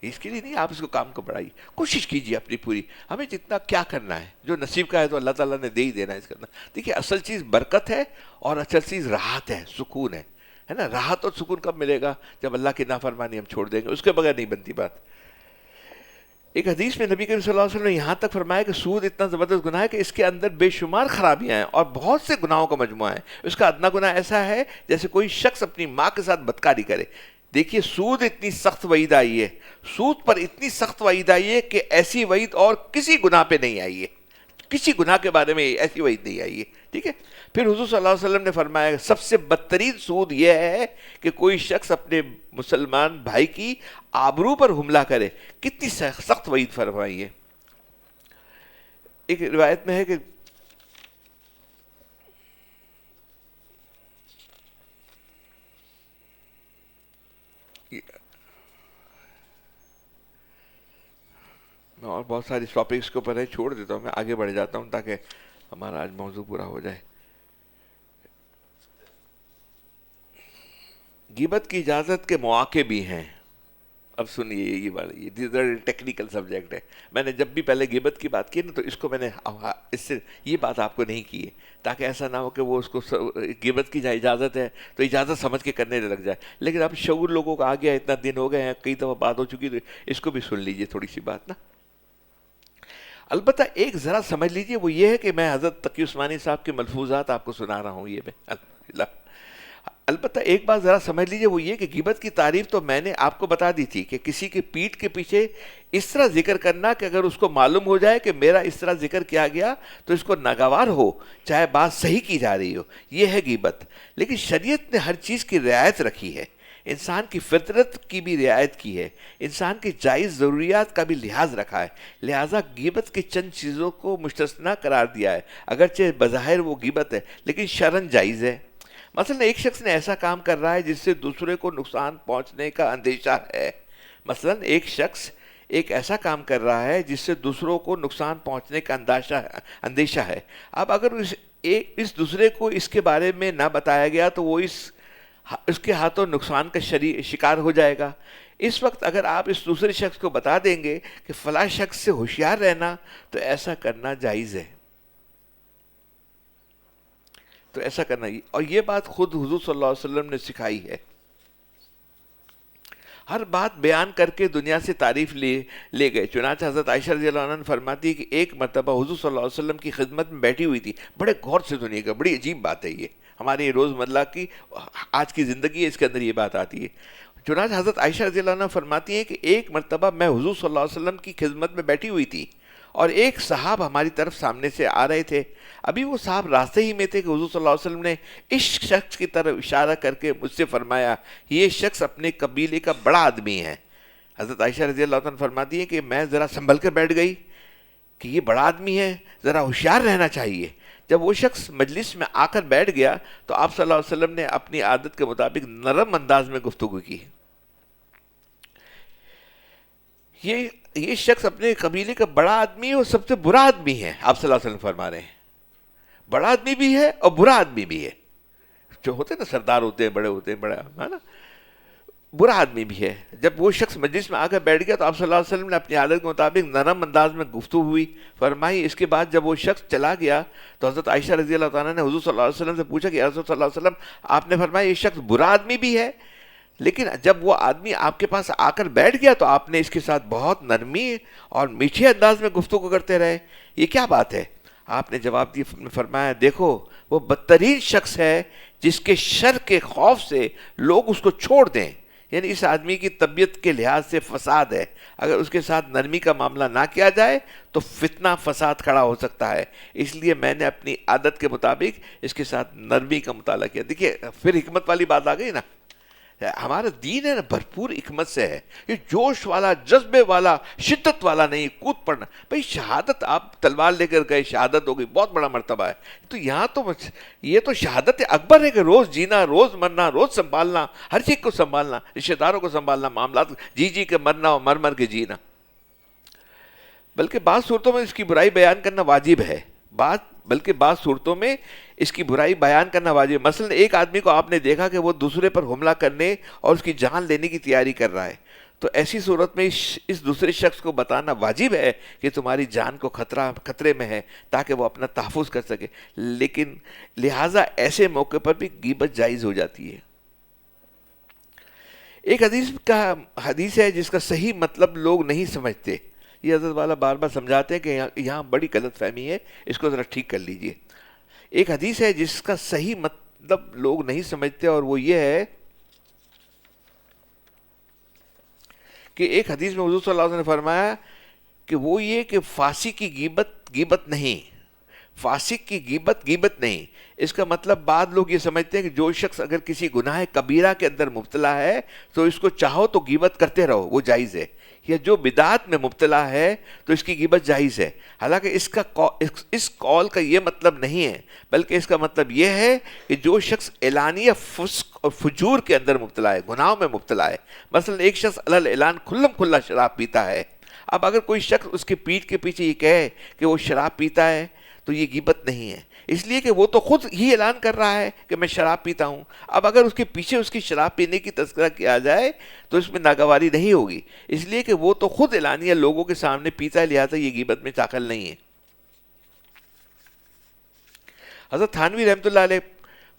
اس کے لیے نہیں آپ اس کو کام کو بڑھائیے، کوشش کیجیے اپنی پوری. ہمیں جتنا کیا کرنا ہے، جو نصیب کا ہے تو اللہ تعالیٰ نے دے ہی دینا ہے. اس کے اندر دیکھیے اصل چیز برکت ہے اور اصل چیز راحت ہے، سکون ہے نا. راحت اور سکون کب ملے گا؟ جب اللہ کی نافرمانی ہم چھوڑ دیں گے، اس کے بغیر نہیں بنتی بات. ایک حدیث میں نبی کریم صلی اللہ علیہ وسلم نے یہاں تک فرمایا کہ سود اتنا زبردست گناہ ہے کہ اس کے اندر بے شمار خرابیاں ہیں اور بہت سے گناہوں کا مجموعہ ہے. اس کا ادنا گناہ ایسا ہے جیسے کوئی شخص اپنی ماں کے ساتھ بدکاری کرے. دیکھیے سود اتنی سخت وعید آئی ہے، سود پر اتنی سخت وعید آئی ہے کہ ایسی وعید اور کسی گناہ پہ نہیں آئی ہے، کسی گناہ کے بارے میں ایسی وعید نہیں آئی ہے. ٹھیک ہے. پھر حضور صلی اللہ علیہ وسلم نے فرمایا سب سے بدترین سود یہ ہے کہ کوئی شخص اپنے مسلمان بھائی کی آبرو پر حملہ کرے. کتنی سخت وعید فرمائی ہے. ایک روایت میں ہے کہ میں اور بہت ساری ٹاپکس کے اوپر ہے، چھوڑ دیتا ہوں، میں آگے بڑھ جاتا ہوں تاکہ ہمارا آج موضوع پورا ہو جائے. غیبت کی اجازت کے مواقع بھی ہیں. اب سنیے یہ بات، یہ ٹیکنیکل سبجیکٹ ہے. میں نے جب بھی پہلے غیبت کی بات کی نا تو اس کو میں نے اس سے یہ بات آپ کو نہیں کی ہے تاکہ ایسا نہ ہو کہ وہ اس کو غیبت کی اجازت ہے تو اجازت سمجھ کے کرنے لگ جائے. لیکن اب شعور لوگوں کو آ گیا، اتنا دن ہو گئے ہیں، کئی دفعہ بات ہو چکی، تو اس کو بھی سن لیجئے تھوڑی سی بات نا. البتہ ایک ذرا سمجھ لیجئے، وہ یہ ہے کہ میں حضرت تقی عثمانی صاحب کے ملفوظات آپ کو سنا رہا ہوں. یہ میں الحمدللہ، البتہ ایک بات ذرا سمجھ لیجئے، وہ یہ کہ غیبت کی تعریف تو میں نے آپ کو بتا دی تھی کہ کسی کی پیٹھ کے پیچھے اس طرح ذکر کرنا کہ اگر اس کو معلوم ہو جائے کہ میرا اس طرح ذکر کیا گیا تو اس کو ناگوار ہو، چاہے بات صحیح کی جا رہی ہو، یہ ہے غیبت. لیکن شریعت نے ہر چیز کی رعایت رکھی ہے، انسان کی فطرت کی بھی رعایت کی ہے، انسان کی جائز ضروریات کا بھی لحاظ رکھا ہے. لہٰذا غیبت کی چند چیزوں کو مستثنیٰ قرار دیا ہے، اگرچہ بظاہر وہ غیبت ہے لیکن شرعاً جائز ہے. مثلا ایک شخص نے ایسا کام کر رہا ہے جس سے دوسرے کو نقصان پہنچنے کا اندیشہ ہے. مثلا ایک شخص ایک ایسا کام کر رہا ہے جس سے دوسروں کو نقصان پہنچنے کا اندیشہ ہے. اب اگر اس دوسرے کو اس کے بارے میں نہ بتایا گیا تو وہ اس کے ہاتھوں نقصان کا شکار ہو جائے گا. اس وقت اگر آپ اس دوسرے شخص کو بتا دیں گے کہ فلاں شخص سے ہوشیار رہنا، تو ایسا کرنا جائز ہے، تو ایسا کرنا ہی. اور یہ بات خود حضور صلی اللہ علیہ وسلم نے سکھائی ہے. ہر بات بیان کر کے دنیا سے تعریف لے گئے. چنانچہ حضرت عائشہ رضی اللہ عنہ نے فرماتی ہے کہ ایک مرتبہ حضور صلی اللہ علیہ وسلم کی خدمت میں بیٹھی ہوئی تھی، بڑے غور سے سنیے گا، بڑی عجیب بات ہے یہ، ہماری روزمرہ کی آج کی زندگی ہے، اس کے اندر یہ بات آتی ہے. چنانچہ حضرت عائشہ رضی اللہ عنہ فرماتی ہیں کہ ایک مرتبہ میں حضور صلی اللہ علیہ وسلم کی خدمت میں بیٹھی ہوئی تھی اور ایک صحاب ہماری طرف سامنے سے آ رہے تھے. ابھی وہ صاحب راستے ہی میں تھے کہ حضور صلی اللہ علیہ وسلم نے اس شخص کی طرف اشارہ کر کے مجھ سے فرمایا، یہ شخص اپنے قبیلے کا بڑا آدمی ہے. حضرت عائشہ رضی اللہ عنہ فرماتی ہیں کہ میں ذرا سنبھل کر بیٹھ گئی کہ یہ بڑا آدمی ہے، ذرا ہوشیار رہنا چاہیے. جب وہ شخص مجلس میں آ کر بیٹھ گیا تو آپ صلی اللہ علیہ وسلم نے اپنی عادت کے مطابق نرم انداز میں گفتگو کی. یہ شخص اپنے قبیلے کا بڑا آدمی ہے اور سب سے برا آدمی ہے. آپ صلی اللہ علیہ وسلم فرما رہے ہیں بڑا آدمی بھی ہے اور برا آدمی بھی ہے. جو ہوتے ہیں نا سردار ہوتے ہیں، بڑے ہوتے ہیں، بڑا ہے نا، برا آدمی بھی ہے. جب وہ شخص مجلس میں آ کر بیٹھ گیا تو آپ صلی اللہ علیہ وسلم نے اپنی عادت کے مطابق نرم انداز میں گفتگو ہوئی فرمائی. اس کے بعد جب وہ شخص چلا گیا تو حضرت عائشہ رضی اللہ تعالیٰ نے حضور صلی اللہ علیہ وسلم سے پوچھا کہ یا رسول صلی اللہ علیہ وسلم، آپ نے فرمایا یہ شخص برا آدمی بھی ہے، لیکن جب وہ آدمی آپ کے پاس آ کر بیٹھ گیا تو آپ نے اس کے ساتھ بہت نرمی اور میٹھے انداز میں گفتگو کرتے رہے، یہ کیا بات ہے؟ آپ نے جواب دیا، فرمایا دیکھو وہ بدترین شخص ہے جس کے شر کے خوف سے لوگ اس کو چھوڑ دیں. یعنی اس آدمی کی طبیعت کے لحاظ سے فساد ہے، اگر اس کے ساتھ نرمی کا معاملہ نہ کیا جائے تو فتنہ فساد کھڑا ہو سکتا ہے. اس لیے میں نے اپنی عادت کے مطابق اس کے ساتھ نرمی کا مطالعہ کیا. دیکھیے پھر حکمت والی بات آ گئی نا، ہمارا دین ہے نا بھرپور حکمت سے ہے. یہ جوش والا، جذبے والا، شدت والا نہیں، کود پڑنا. بھائی شہادت، آپ تلوار لے کر گئے، شہادت ہو گئی، بہت بڑا مرتبہ ہے. تو یہاں تو یہ تو شہادت اکبر ہے کہ روز جینا، روز مرنا، روز سنبھالنا، ہر چیز کو سنبھالنا، رشتہ داروں کو سنبھالنا، معاملات جی کے مرنا اور مر کے جینا. بلکہ بعض صورتوں میں اس کی برائی بیان کرنا واجب ہے، بلکہ بعض صورتوں میں اس کی برائی بیان کرنا واجب. مثلا ایک آدمی کو آپ نے دیکھا کہ وہ دوسرے پر حملہ کرنے اور اس کی جان لینے کی تیاری کر رہا ہے، تو ایسی صورت میں اس دوسرے شخص کو بتانا واجب ہے کہ تمہاری جان کو خطرے میں ہے، تاکہ وہ اپنا تحفظ کر سکے. لیکن لہٰذا ایسے موقع پر بھی غیبت جائز ہو جاتی ہے. ایک حدیث ہے جس کا صحیح مطلب لوگ نہیں سمجھتے. یہ حضرت والا بار بار سمجھاتے ہیں کہ یہاں بڑی غلط فہمی ہے، اس کو ذرا ٹھیک کر لیجئے. ایک حدیث ہے جس کا صحیح مطلب لوگ نہیں سمجھتے، اور وہ یہ ہے کہ ایک حدیث میں حضور صلی اللہ علیہ وسلم نے فرمایا کہ وہ یہ کہ فاسق کی غیبت غیبت نہیں، فاسق کی غیبت غیبت نہیں. اس کا مطلب بعض لوگ یہ سمجھتے ہیں کہ جو شخص اگر کسی گناہ کبیرہ کے اندر مبتلا ہے تو اس کو چاہو تو غیبت کرتے رہو، وہ جائز ہے. یا جو بدعات میں مبتلا ہے تو اس کی غیبت جائز ہے. حالانکہ اس قول کا یہ مطلب نہیں ہے، بلکہ اس کا مطلب یہ ہے کہ جو شخص اعلانیہ فسق اور فجور کے اندر مبتلا ہے، گناہوں میں مبتلا ہے. مثلا ایک شخص علی اعلان کھلم کھلا شراب پیتا ہے. اب اگر کوئی شخص اس کے پیٹھ کے پیچھے یہ کہے کہ وہ شراب پیتا ہے تو یہ غیبت نہیں ہے، اس لیے کہ وہ تو خود ہی اعلان کر رہا ہے کہ میں شراب پیتا ہوں. اب اگر اس کے پیچھے اس کی شراب پینے کی تذکرہ کیا جائے تو اس میں ناگواری نہیں ہوگی، اس لیے کہ وہ تو خود اعلانیہ لوگوں کے سامنے پیتا ہے، لہٰذا یہ غیبت میں داخل نہیں ہے. حضرت تھانوی رحمۃ اللہ علیہ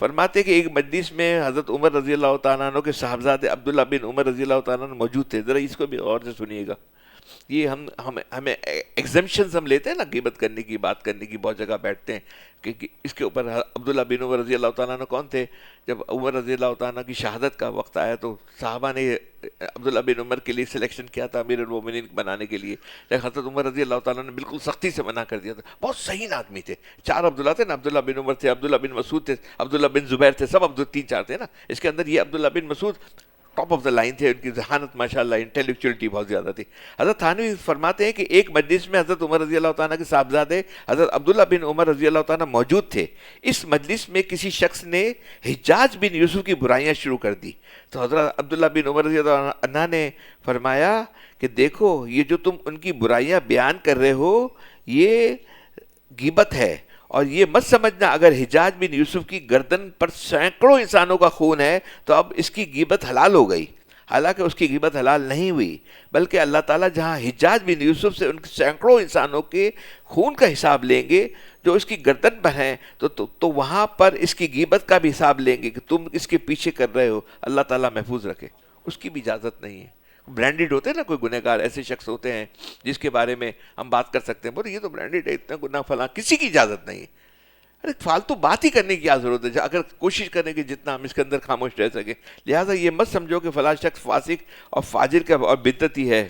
فرماتے کہ ایک مجلس میں حضرت عمر رضی اللہ تعالیٰ عنہ کے صاحبزادے عبداللہ بن عمر رضی اللہ تعالیٰ عنہ موجود تھے. ذرا اس کو بھی غور سے سنیے گا. یہ ہمیں ایگزمپشنز ہم لیتے ہیں نا غیبت کرنے کی، بات کرنے کی، بہت جگہ بیٹھتے ہیں کہ اس کے اوپر. عبداللہ بن عمر رضی اللہ تعالیٰ عنہ کون تھے؟ جب عمر رضی اللہ تعالیٰ عنہ کی شہادت کا وقت آیا تو صحابہ نے عبداللہ بن عمر کے لیے سلیکشن کیا تھا امیر المومنین بنانے کے لیے، لیکن حضرت عمر رضی اللہ تعالیٰ نے بالکل سختی سے منع کر دیا تھا. بہت صحیح آدمی تھے، 4 عبداللہ تھے نا، عبداللہ بن عمر تھے، عبداللہ بن مسعود تھے، عبداللہ بن زبیر تھے، سب 3-4 تھے نا. اس کے اندر یہ عبداللہ بن مسعود ٹاپ آف دا لائن تھے، ان کی ذہانت ماشاءاللہ انٹیلیکچولیٹی بہت زیادہ تھی. حضرت تھانوی فرماتے ہیں کہ ایک مجلس میں حضرت عمر رضی اللہ تعالیٰ کے صاحبزادے حضرت عبداللہ بن عمر رضی اللہ تعالیٰ موجود تھے. اس مجلس میں کسی شخص نے حجاج بن یوسف کی برائیاں شروع کر دی تو حضرت عبداللہ بن عمر رضی اللہ عنہ نے فرمایا کہ دیکھو یہ جو تم ان کی برائیاں بیان کر رہے ہو یہ غیبت ہے، اور یہ مت سمجھنا اگر حجاج بن یوسف کی گردن پر سینکڑوں انسانوں کا خون ہے تو اب اس کی غیبت حلال ہو گئی. حالانکہ اس کی غیبت حلال نہیں ہوئی، بلکہ اللہ تعالیٰ جہاں حجاج بن یوسف سے ان سینکڑوں انسانوں کے خون کا حساب لیں گے جو اس کی گردن پر ہیں تو وہاں پر اس کی غیبت کا بھی حساب لیں گے کہ تم اس کے پیچھے کر رہے ہو. اللہ تعالیٰ محفوظ رکھے. اس کی بھی اجازت نہیں ہے. برانڈڈ ہوتے ہیں نا کوئی گنہگار، ایسے شخص ہوتے ہیں جس کے بارے میں ہم بات کر سکتے ہیں، بولے یہ تو برانڈڈ ہے، اتنا گناہ فلاں، کسی کی اجازت نہیں ہے. ارے فالتو بات ہی کرنے کی کیا ضرورت ہے اگر کوشش کریں کہ جتنا ہم اس کے اندر خاموش رہ سکیں. لہٰذا یہ مت سمجھو کہ فلاں شخص فاسق اور فاجر کا اور بدعتی ہے،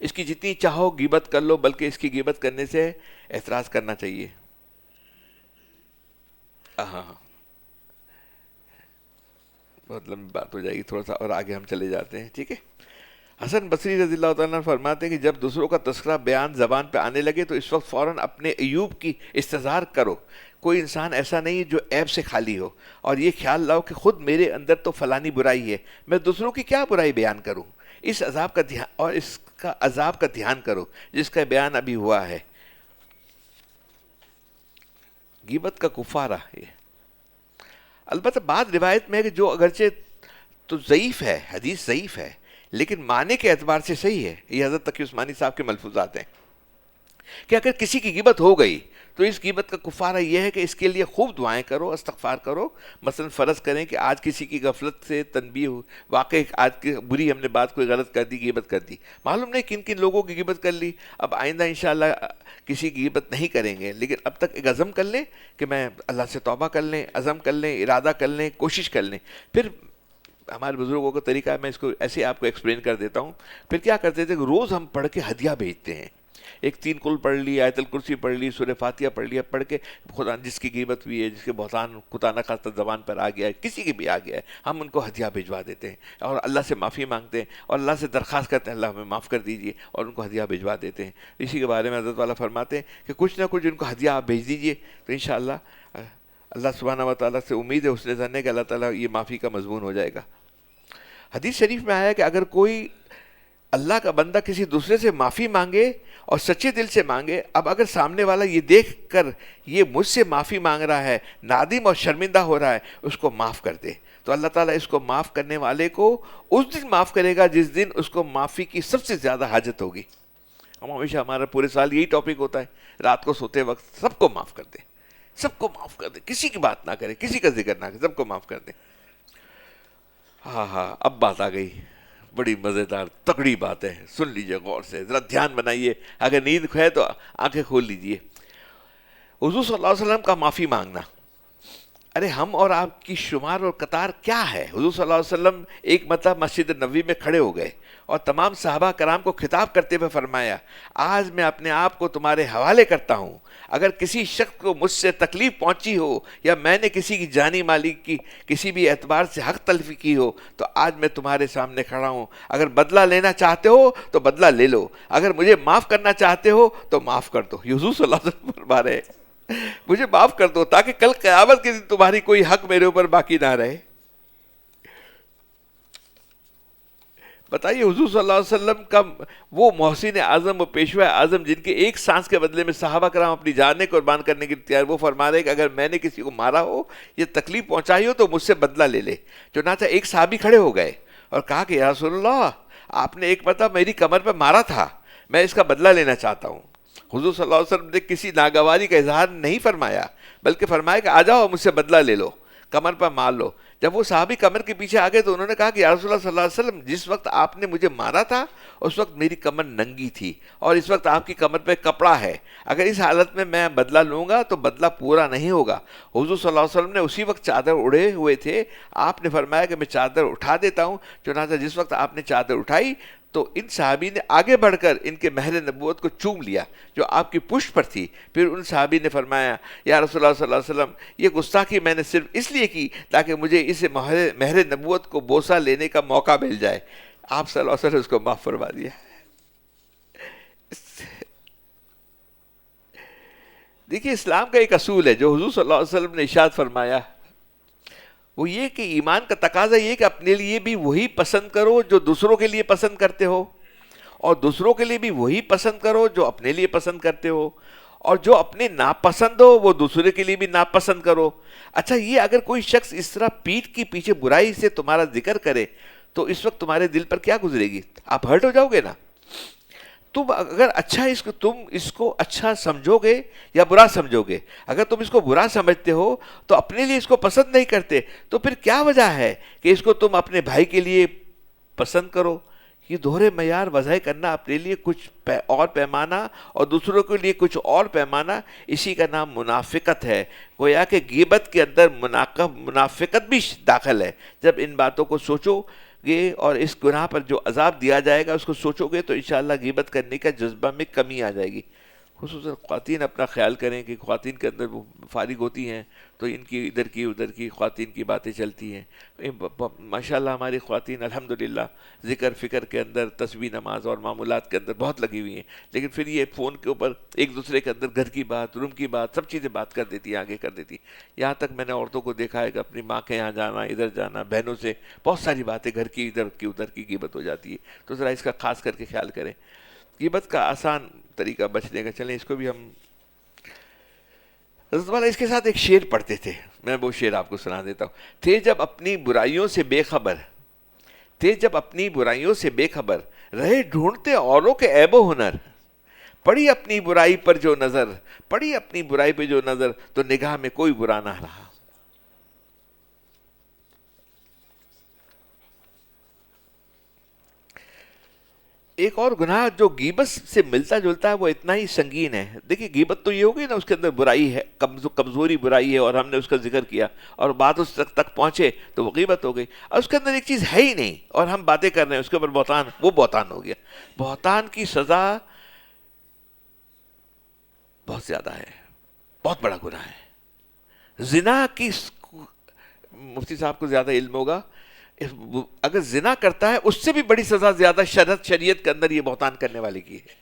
اس کی جتنی چاہو غیبت کر لو، بلکہ اس کی غیبت کرنے سے اعتراض کرنا چاہیے. ہاں بہت لمبی بات ہو جائے گی، تھوڑا سا اور آگے ہم چلے جاتے ہیں، ٹھیک ہے. حسن بصری رضی اللہ تعالیٰ فرماتے ہیں کہ جب دوسروں کا تذکرہ بیان زبان پہ آنے لگے تو اس وقت فوراً اپنے عیوب کی استظہار کرو. کوئی انسان ایسا نہیں جو عیب سے خالی ہو، اور یہ خیال لاؤ کہ خود میرے اندر تو فلانی برائی ہے، میں دوسروں کی کیا برائی بیان کروں. اس کا عذاب کا دھیان کرو جس کا بیان ابھی ہوا ہے. غیبت کا کفارہ ہے. البتہ بعض روایت میں ہے کہ جو اگرچہ تو ضعیف ہے، حدیث ضعیف ہے، لیکن معنی کے اعتبار سے صحیح ہے. یہ حضرت تقی عثمانی صاحب کے ملفوظات ہیں کہ اگر کسی کی غیبت ہو گئی تو اس غیبت کا کفارہ یہ ہے کہ اس کے لیے خوب دعائیں کرو، استغفار کرو. مثلا فرض کریں کہ آج کسی کی غفلت سے تنبیہ ہو، واقعی آج کی بری ہم نے بات کوئی غلط کر دی، غیبت کر دی، معلوم نہیں کن کن لوگوں کی غیبت کر لی. اب آئندہ انشاءاللہ کسی کی غیبت نہیں کریں گے، لیکن اب تک ایک عزم کر لیں کہ میں اللہ سے توبہ کر لیں، عزم کر لیں، ارادہ کر لیں، کوشش کر لیں. پھر ہمارے بزرگوں کا طریقہ ہے، میں اس کو ایسے آپ کو ایکسپلین کر دیتا ہوں. پھر کیا کرتے تھے کہ روز ہم پڑھ کے ہدیہ بھیجتے ہیں. ایک 3 قل پڑھ لی، آیت الکرسی پڑھ لی، سورہ فاتحہ پڑھ لیا، پڑھ کے خدا جس کی غیبت ہوئی ہے، جس کے بہتان خدا نہ خواستہ زبان پر آ گیا ہے، کسی کی بھی آ گیا ہے، ہم ان کو ہدیہ بھجوا دیتے ہیں اور اللہ سے معافی مانگتے ہیں اور اللہ سے درخواست کرتے ہیں اللہ ہمیں معاف کر دیجیے، اور ان کو ہدیہ بھجوا دیتے ہیں. اسی کے بارے میں حضرت والا فرماتے ہیں کہ کچھ نہ کچھ ان کو ہدیہ آپ بھیج دیجیے تو انشاءاللہ اللہ سبحانہ و تعالیٰ سے امید ہے حسن ظن ہے کہ اللہ تعالیٰ یہ معافی کا مضمون ہو جائے گا. حدیث شریف میں آیا کہ اگر کوئی اللہ کا بندہ کسی دوسرے سے معافی مانگے اور سچے دل سے مانگے، اب اگر سامنے والا یہ دیکھ کر یہ مجھ سے معافی مانگ رہا ہے، نادم اور شرمندہ ہو رہا ہے، اس کو معاف کر دے، تو اللہ تعالیٰ اس کو معاف کرنے والے کو اس دن معاف کرے گا جس دن اس کو معافی کی سب سے زیادہ حاجت ہوگی. ہم ہمیشہ ہمارا پورے سال یہی ٹاپک ہوتا ہے، رات کو سوتے وقت سب کو معاف کر دیں، سب کو معاف کر دیں، کسی کی بات نہ کریں، کسی کا ذکر نہ کریں، سب کو معاف کر دیں. ہاں اب بات آ گئی، بڑی مزیدار تکڑی بات ہے، سن لیجئے غور سے، ذرا دھیان بنائیے، اگر نیند ہے تو آنکھیں کھول لیجئے۔ حضور صلی اللہ علیہ وسلم کا معافی مانگنا، ارے ہم اور آپ کی شمار اور قطار کیا ہے؟ حضور صلی اللہ علیہ وسلم ایک مرتبہ مسجد نبوی میں کھڑے ہو گئے اور تمام صحابہ کرام کو خطاب کرتے ہوئے فرمایا، آج میں اپنے آپ کو تمہارے حوالے کرتا ہوں، اگر کسی شخص کو مجھ سے تکلیف پہنچی ہو یا میں نے کسی کی جانی مالی کی کسی بھی اعتبار سے حق تلفی کی ہو تو آج میں تمہارے سامنے کھڑا ہوں، اگر بدلہ لینا چاہتے ہو تو بدلہ لے لو، اگر مجھے معاف کرنا چاہتے ہو تو معاف کر دو۔ حضور صلی اللہ علیہ وسلم فرما رہے ہیں مجھے معاف کر دو تاکہ کل قیامت کے دن تمہاری کوئی حق میرے اوپر باقی نہ رہے۔ بتائیے حضور صلی اللہ علیہ وسلم کا وہ محسن اعظم و پیشوا اعظم جن کے ایک سانس کے بدلے میں صحابہ کرام اپنی جانیں قربان کرنے کی تیار، وہ فرما رہے کہ اگر میں نے کسی کو مارا ہو یا تکلیف پہنچائی ہو تو مجھ سے بدلہ لے لے۔ چنانچہ ایک صحابی کھڑے ہو گئے اور کہا کہ یا رسول اللہ، آپ نے ایک مرتبہ میری کمر پہ مارا تھا، میں اس کا بدلہ لینا چاہتا ہوں۔ حضور صلی اللہ علیہ وسلم نے کسی ناگواری کا اظہار نہیں فرمایا، بلکہ فرمایا کہ آ جاؤ مجھ سے بدلہ لے لو، کمر پر مار لو۔ جب وہ صحابی کمر کے پیچھے آ گئے تو انہوں نے کہا کہ یا رسول اللہ صلی اللہ علیہ وسلم، جس وقت آپ نے مجھے مارا تھا اس وقت میری کمر ننگی تھی اور اس وقت آپ کی کمر پہ کپڑا ہے، اگر اس حالت میں بدلہ لوں گا تو بدلہ پورا نہیں ہوگا۔ حضور صلی اللہ علیہ وسلم نے اسی وقت چادر اڑے ہوئے تھے، آپ نے فرمایا کہ میں چادر اٹھا دیتا ہوں۔ چنانچہ جس وقت آپ نے چادر اٹھائی تو ان صحابی نے آگے بڑھ کر ان کے مہر نبوت کو چوم لیا جو آپ کی پشت پر تھی۔ پھر ان صحابی نے فرمایا یا رسول اللہ صلی اللہ علیہ وسلم، یہ گستاخی میں نے صرف اس لیے کی تاکہ مجھے اس مہر نبوت کو بوسہ لینے کا موقع مل جائے۔ آپ صلی اللہ علیہ وسلم اس کو معاف فرما دیا۔ دیکھیے اسلام کا ایک اصول ہے جو حضور صلی اللہ علیہ وسلم نے ارشاد فرمایا، وہ یہ کہ ایمان کا تقاضا یہ کہ اپنے لیے بھی وہی پسند کرو جو دوسروں کے لیے پسند کرتے ہو، اور دوسروں کے لیے بھی وہی پسند کرو جو اپنے لیے پسند کرتے ہو، اور جو اپنے ناپسند ہو وہ دوسرے کے لیے بھی ناپسند کرو۔ اچھا، یہ اگر کوئی شخص اس طرح پیٹھ کی پیچھے برائی سے تمہارا ذکر کرے تو اس وقت تمہارے دل پر کیا گزرے گی؟ آپ ہرٹ ہو جاؤ گے نا۔ تم اگر تم اس کو اچھا سمجھو گے یا برا سمجھو گے؟ اگر تم اس کو برا سمجھتے ہو تو اپنے لیے اس کو پسند نہیں کرتے، تو پھر کیا وجہ ہے کہ اس کو تم اپنے بھائی کے لیے پسند کرو؟ یہ دوہرے معیار وضع کرنا، اپنے لیے کچھ اور پیمانہ اور دوسروں کے لیے کچھ اور پیمانہ، اسی کا نام منافقت ہے۔ گویا کہ غیبت کے اندر منافقت بھی داخل ہے۔ جب ان باتوں کو سوچو گے اور اس گناہ پر جو عذاب دیا جائے گا اس کو سوچو گے تو انشاءاللہ غیبت کرنے کا جذبہ میں کمی آ جائے گی۔ خصوصاً خواتین اپنا خیال کریں کہ خواتین کے اندر وہ فارغ ہوتی ہیں تو ان کی ادھر کی ادھر کی خواتین کی باتیں چلتی ہیں۔ ماشاءاللہ ہماری خواتین الحمدللہ ذکر فکر کے اندر، تسبیح نماز اور معمولات کے اندر بہت لگی ہوئی ہیں، لیکن پھر یہ فون کے اوپر ایک دوسرے کے اندر گھر کی بات، روم کی بات، سب چیزیں بات کر دیتی ہیں، آگے کر دیتی ہیں۔ یہاں تک میں نے عورتوں کو دیکھا ہے کہ اپنی ماں کے یہاں جانا، ادھر جانا، بہنوں سے بہت ساری باتیں گھر کی ادھر کی غیبت ہو جاتی ہے۔ تو ذرا اس کا خاص کر کے خیال کریں۔ غیبت کا آسان طریقہ بچنے کا، چلیں اس کو بھی ہم حضرت والا اس کے ساتھ ایک شعر پڑھتے تھے، میں وہ شعر آپ کو سنا دیتا ہوں۔ تھے جب اپنی برائیوں سے بے خبر، رہے ڈھونڈتے اوروں کے عیب و ہنر، پڑی اپنی برائی پر جو نظر تو نگاہ میں کوئی برا نہ رہا۔ ایک اور گناہ جو غیبت سے ملتا جلتا ہے وہ اتنا ہی سنگین ہے۔ دیکھیے غیبت تو یہ ہوگی نا، اس کے اندر برائی ہے، کمزوری برائی ہے اور ہم نے اس کا ذکر کیا اور بات اس تک پہنچے تو وہ غیبت ہو گئی، اور اس کے اندر ایک چیز ہے ہی نہیں اور ہم باتیں کر رہے ہیں اس کے اوپر بہتان، وہ بہتان ہو گیا۔ بہتان کی سزا بہت زیادہ ہے، بہت بڑا گناہ ہے۔ زنا کی، مفتی صاحب کو زیادہ علم ہوگا، اگر زنا کرتا ہے اس سے بھی بڑی سزا زیادہ شریعت کے اندر یہ بہتان کرنے والے کی ہے،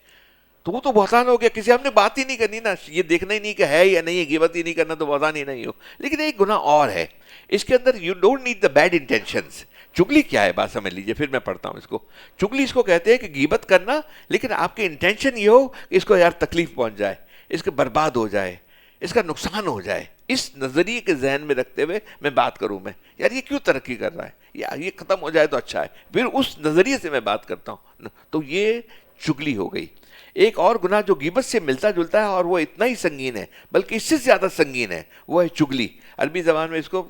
تو وہ تو بہتان ہو گیا۔ کسی ہم نے بات ہی نہیں کرنی نا، یہ دیکھنا ہی نہیں کہ ہے یا نہیں ہے، غیبت ہی نہیں کرنا تو بہتان ہی نہیں ہو۔ لیکن ایک گناہ اور ہے، اس کے اندر you don't need the bad intentions. چگلی کیا ہے بات سمجھ لیجئے، پھر میں پڑھتا ہوں اس کو۔ چگلی اس کو کہتے ہیں کہ غیبت کرنا لیکن آپ کی انٹینشن یہ ہو کہ اس کو یار تکلیف پہنچ جائے، اس کے برباد ہو جائے، اس کا نقصان ہو جائے، اس نظریے کے ذہن میں رکھتے ہوئے میں بات کروں، میں یار یہ کیوں ترقی کر رہا ہے، یا یہ ختم ہو جائے تو اچھا ہے، پھر اس نظریے سے میں بات کرتا ہوں، تو یہ چگلی ہو گئی۔ ایک اور گناہ جو غیبت سے ملتا جلتا ہے اور وہ اتنا ہی سنگین ہے بلکہ اس سے زیادہ سنگین ہے، وہ ہے چگلی۔ عربی زبان میں اس کو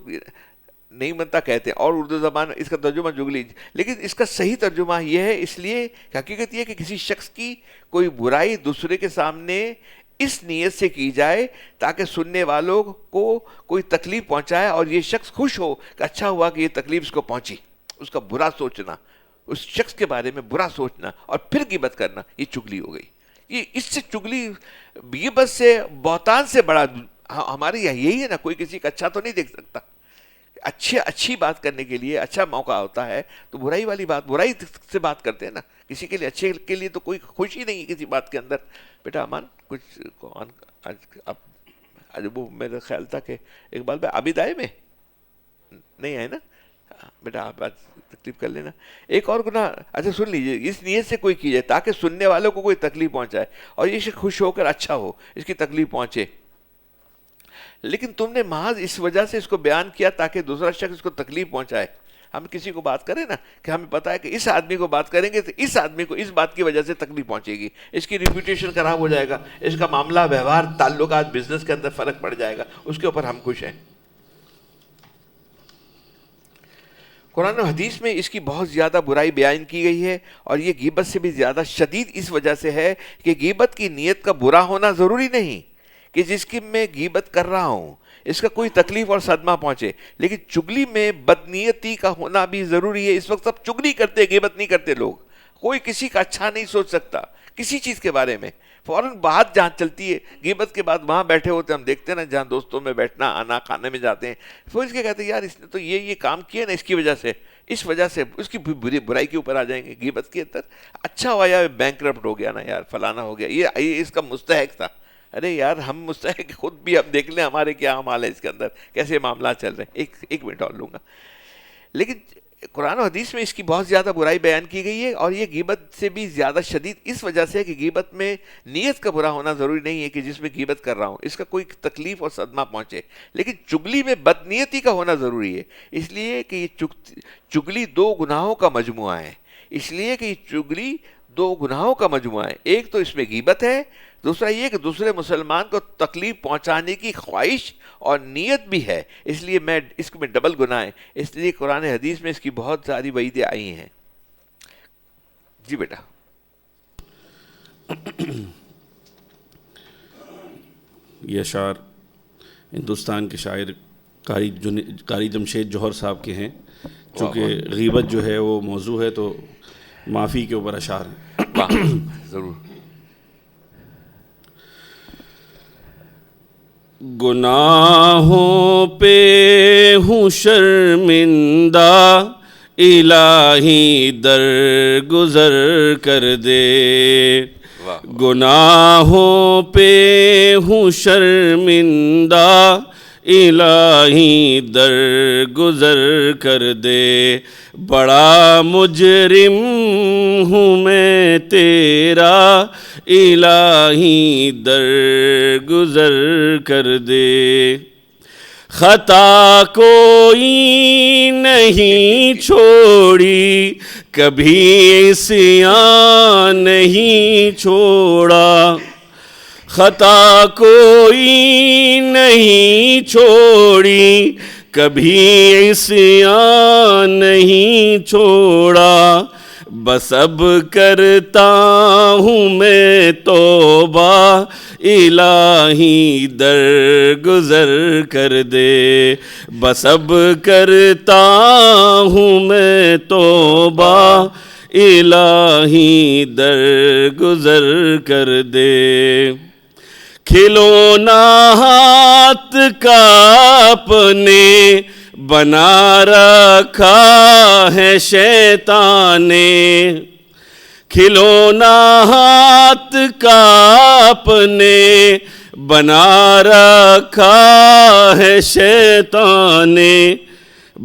نہیں بنتا کہتے ہیں، اور اردو زبان اس کا ترجمہ جگلی، لیکن اس کا صحیح ترجمہ یہ ہے، اس لیے کہ حقیقت یہ ہے کہ کسی شخص کی کوئی برائی دوسرے کے سامنے اس نیت سے کی جائے تاکہ سننے والوں کو کوئی تکلیف پہنچائے اور یہ شخص خوش ہو کہ اچھا ہوا کہ یہ تکلیف اس کو پہنچی. اس کا برا سوچنا، اس شخص کے بارے میں برا سوچنا اور پھر غیبت کرنا، یہ چگلی ہو گئی. یہ اس سے چگلی، غیبت سے، بہتان سے بڑا ہمارے یہاں یہی ہے نا. کوئی کسی کا اچھا تو نہیں دیکھ سکتا. اچھی بات کرنے کے لیے اچھا موقع ہوتا ہے تو برائی والی بات، برائی سے بات کرتے ہیں نا. کسی کے لیے اچھے کے لیے تو کوئی خوشی نہیں ہے کسی بات کے اندر. بیٹا امان کچھ اب وہ میرا خیال تھا کہ اقبال بھائی عابد آئے میں نہیں آئے نا بیٹا، آپ بات تکلیف کر لینا. ایک اور گناہ، اچھا سن لیجیے، اس نیت سے کوئی کی جائے تاکہ سننے والوں کو کوئی تکلیف پہنچائے اور یہ شخص خوش ہو کر اچھا ہو، اس کی تکلیف پہنچے. لیکن تم نے محض اس وجہ سے اس کو بیان کیا تاکہ دوسرا شخص اس کو تکلیف پہنچائے. ہم کسی کو بات کریں نا کہ ہمیں پتا ہے کہ اس آدمی کو بات کریں گے تو اس آدمی کو اس بات کی وجہ سے تکلیف پہنچے گی، اس کی ریپوٹیشن خراب ہو جائے گا، اس کا معاملہ ویوہار تعلقات بزنس کے اندر فرق پڑ جائے گا، اس کے اوپر ہم خوش ہیں. قرآن و حدیث میں اس کی بہت زیادہ برائی بیان کی گئی ہے، اور یہ غیبت سے بھی زیادہ شدید اس وجہ سے ہے کہ غیبت کی نیت کا برا ہونا ضروری نہیں کہ جس کی میں غیبت کر رہا ہوں اس کا کوئی تکلیف اور صدمہ پہنچے، لیکن چگلی میں بدنیتی کا ہونا بھی ضروری ہے. اس وقت سب چگلی کرتے، غیبت نہیں کرتے لوگ. کوئی کسی کا اچھا نہیں سوچ سکتا کسی چیز کے بارے میں. فوراً بات جہاں چلتی ہے غیبت کے بعد، وہاں بیٹھے ہوتے ہم دیکھتے ہیں نا، جہاں دوستوں میں بیٹھنا آنا، کھانے میں جاتے ہیں، پھر اس کے کہتے ہیں یار اس نے تو یہ کام کیا نا، اس کی وجہ سے، اس وجہ سے اس کی برائی کے اوپر آ جائیں گے غیبت کے اندر. اچھا ہوا یار بینکرپٹ ہو گیا نا، یار فلانا ہو گیا، یہ اس کا مستحق تھا. ارے یار ہم مستحق خود بھی اب دیکھ لیں ہمارے کیا اعمال ہے اس کے اندر، کیسے معاملات چل رہے ہیں. ایک منٹ اور لوں گا. لیکن قرآن و حدیث میں اس کی بہت زیادہ برائی بیان کی گئی ہے، اور یہ غیبت سے بھی زیادہ شدید اس وجہ سے ہے کہ غیبت میں نیت کا برا ہونا ضروری نہیں ہے کہ جس میں غیبت کر رہا ہوں اس کا کوئی تکلیف اور صدمہ پہنچے، لیکن چگلی میں بدنیتی کا ہونا ضروری ہے. اس لیے کہ یہ چگلی دو گناہوں کا مجموعہ ہے. ایک تو اس میں غیبت ہے، دوسرا یہ کہ دوسرے مسلمان کو تکلیف پہنچانے کی خواہش اور نیت بھی ہے. اس لیے اس میں ڈبل گناہ ہے. اس لیے قرآن حدیث میں اس کی بہت ساری وعیدیں آئی ہیں. جی بیٹا. یہ اشعار ہندوستان کے شاعر قاری جمشید جوہر صاحب کے ہیں. چونکہ غیبت جو ہے وہ موضوع ہے تو معافی کے اوپر اشعار ہیں. ضرور. گناہوں پہ ہوں شرمندہ الہی درگزر کر دے. گناہوں پہ ہوں شرمندہ الہی درگزر کر دے. بڑا مجرم ہوں میں تیرا الہی درگزر کر دے. خطا کوئی نہیں چھوڑی کبھی عصیان نہیں چھوڑا. خطا کوئی نہیں چھوڑی کبھی عصیان نہیں چھوڑا. بس اب کرتا ہوں میں توبہ الہی درگزر کر دے. بس اب کرتا ہوں میں توبہ الہی درگزر کر دے. کھلونا ہاتھ کا اپنے بنا رکھا ہے شیطان نے. کھلونا ہاتھ کا اپنے بنا رکھا ہے شیطان نے.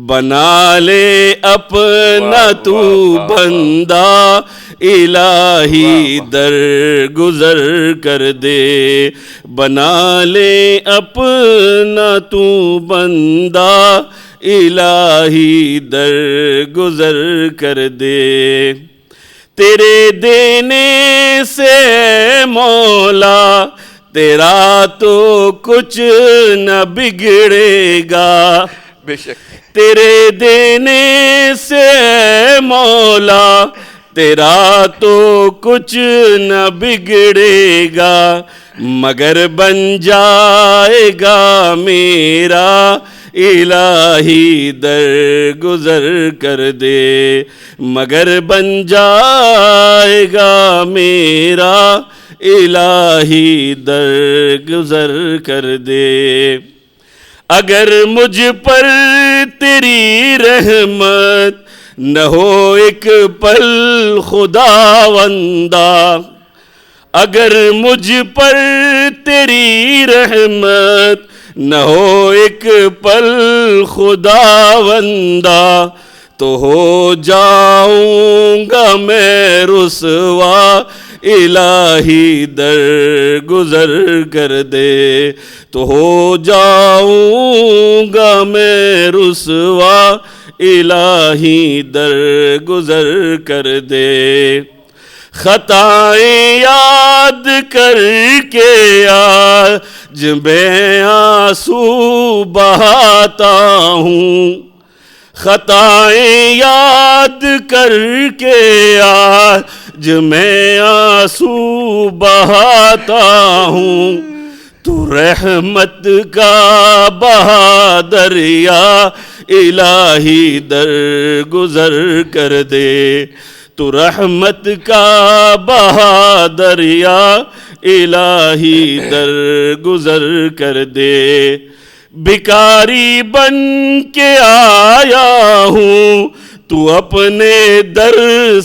بنا لے اپنا تو بندہ الہی درگزر کر دے. بنا لے اپنا تو بندہ الہی درگزر کر دے. تیرے دینے سے مولا تیرا تو کچھ نہ بگڑے گا. بے شک. تیرے دینے سے اے مولا تیرا تو کچھ نہ بگڑے گا، مگر بن جائے گا میرا الہی درگزر کر دے، مگر بن جائے گا میرا الہی درگزر کر دے. اگر مجھ پر تیری رحمت نہ ہو ایک پل خداوندا، اگر مجھ پر تیری رحمت نہ ہو ایک پل خداوندا، تو ہو جاؤں گا میں رسوا الہی درگزر کر دے، تو ہو جاؤں گا میں رسوا الہی درگزر کر دے. خطائیں یاد کر کے آج میں آنسو بہاتا ہوں، خطائیں یاد کر کے آج میں آنسو بہاتا ہوں. تو رحمت کا بہا دریا الہی درگزر کر دے، تو رحمت کا بہا دریا الہی درگزر کر دے. بھکاری بن کے آیا ہوں تو اپنے در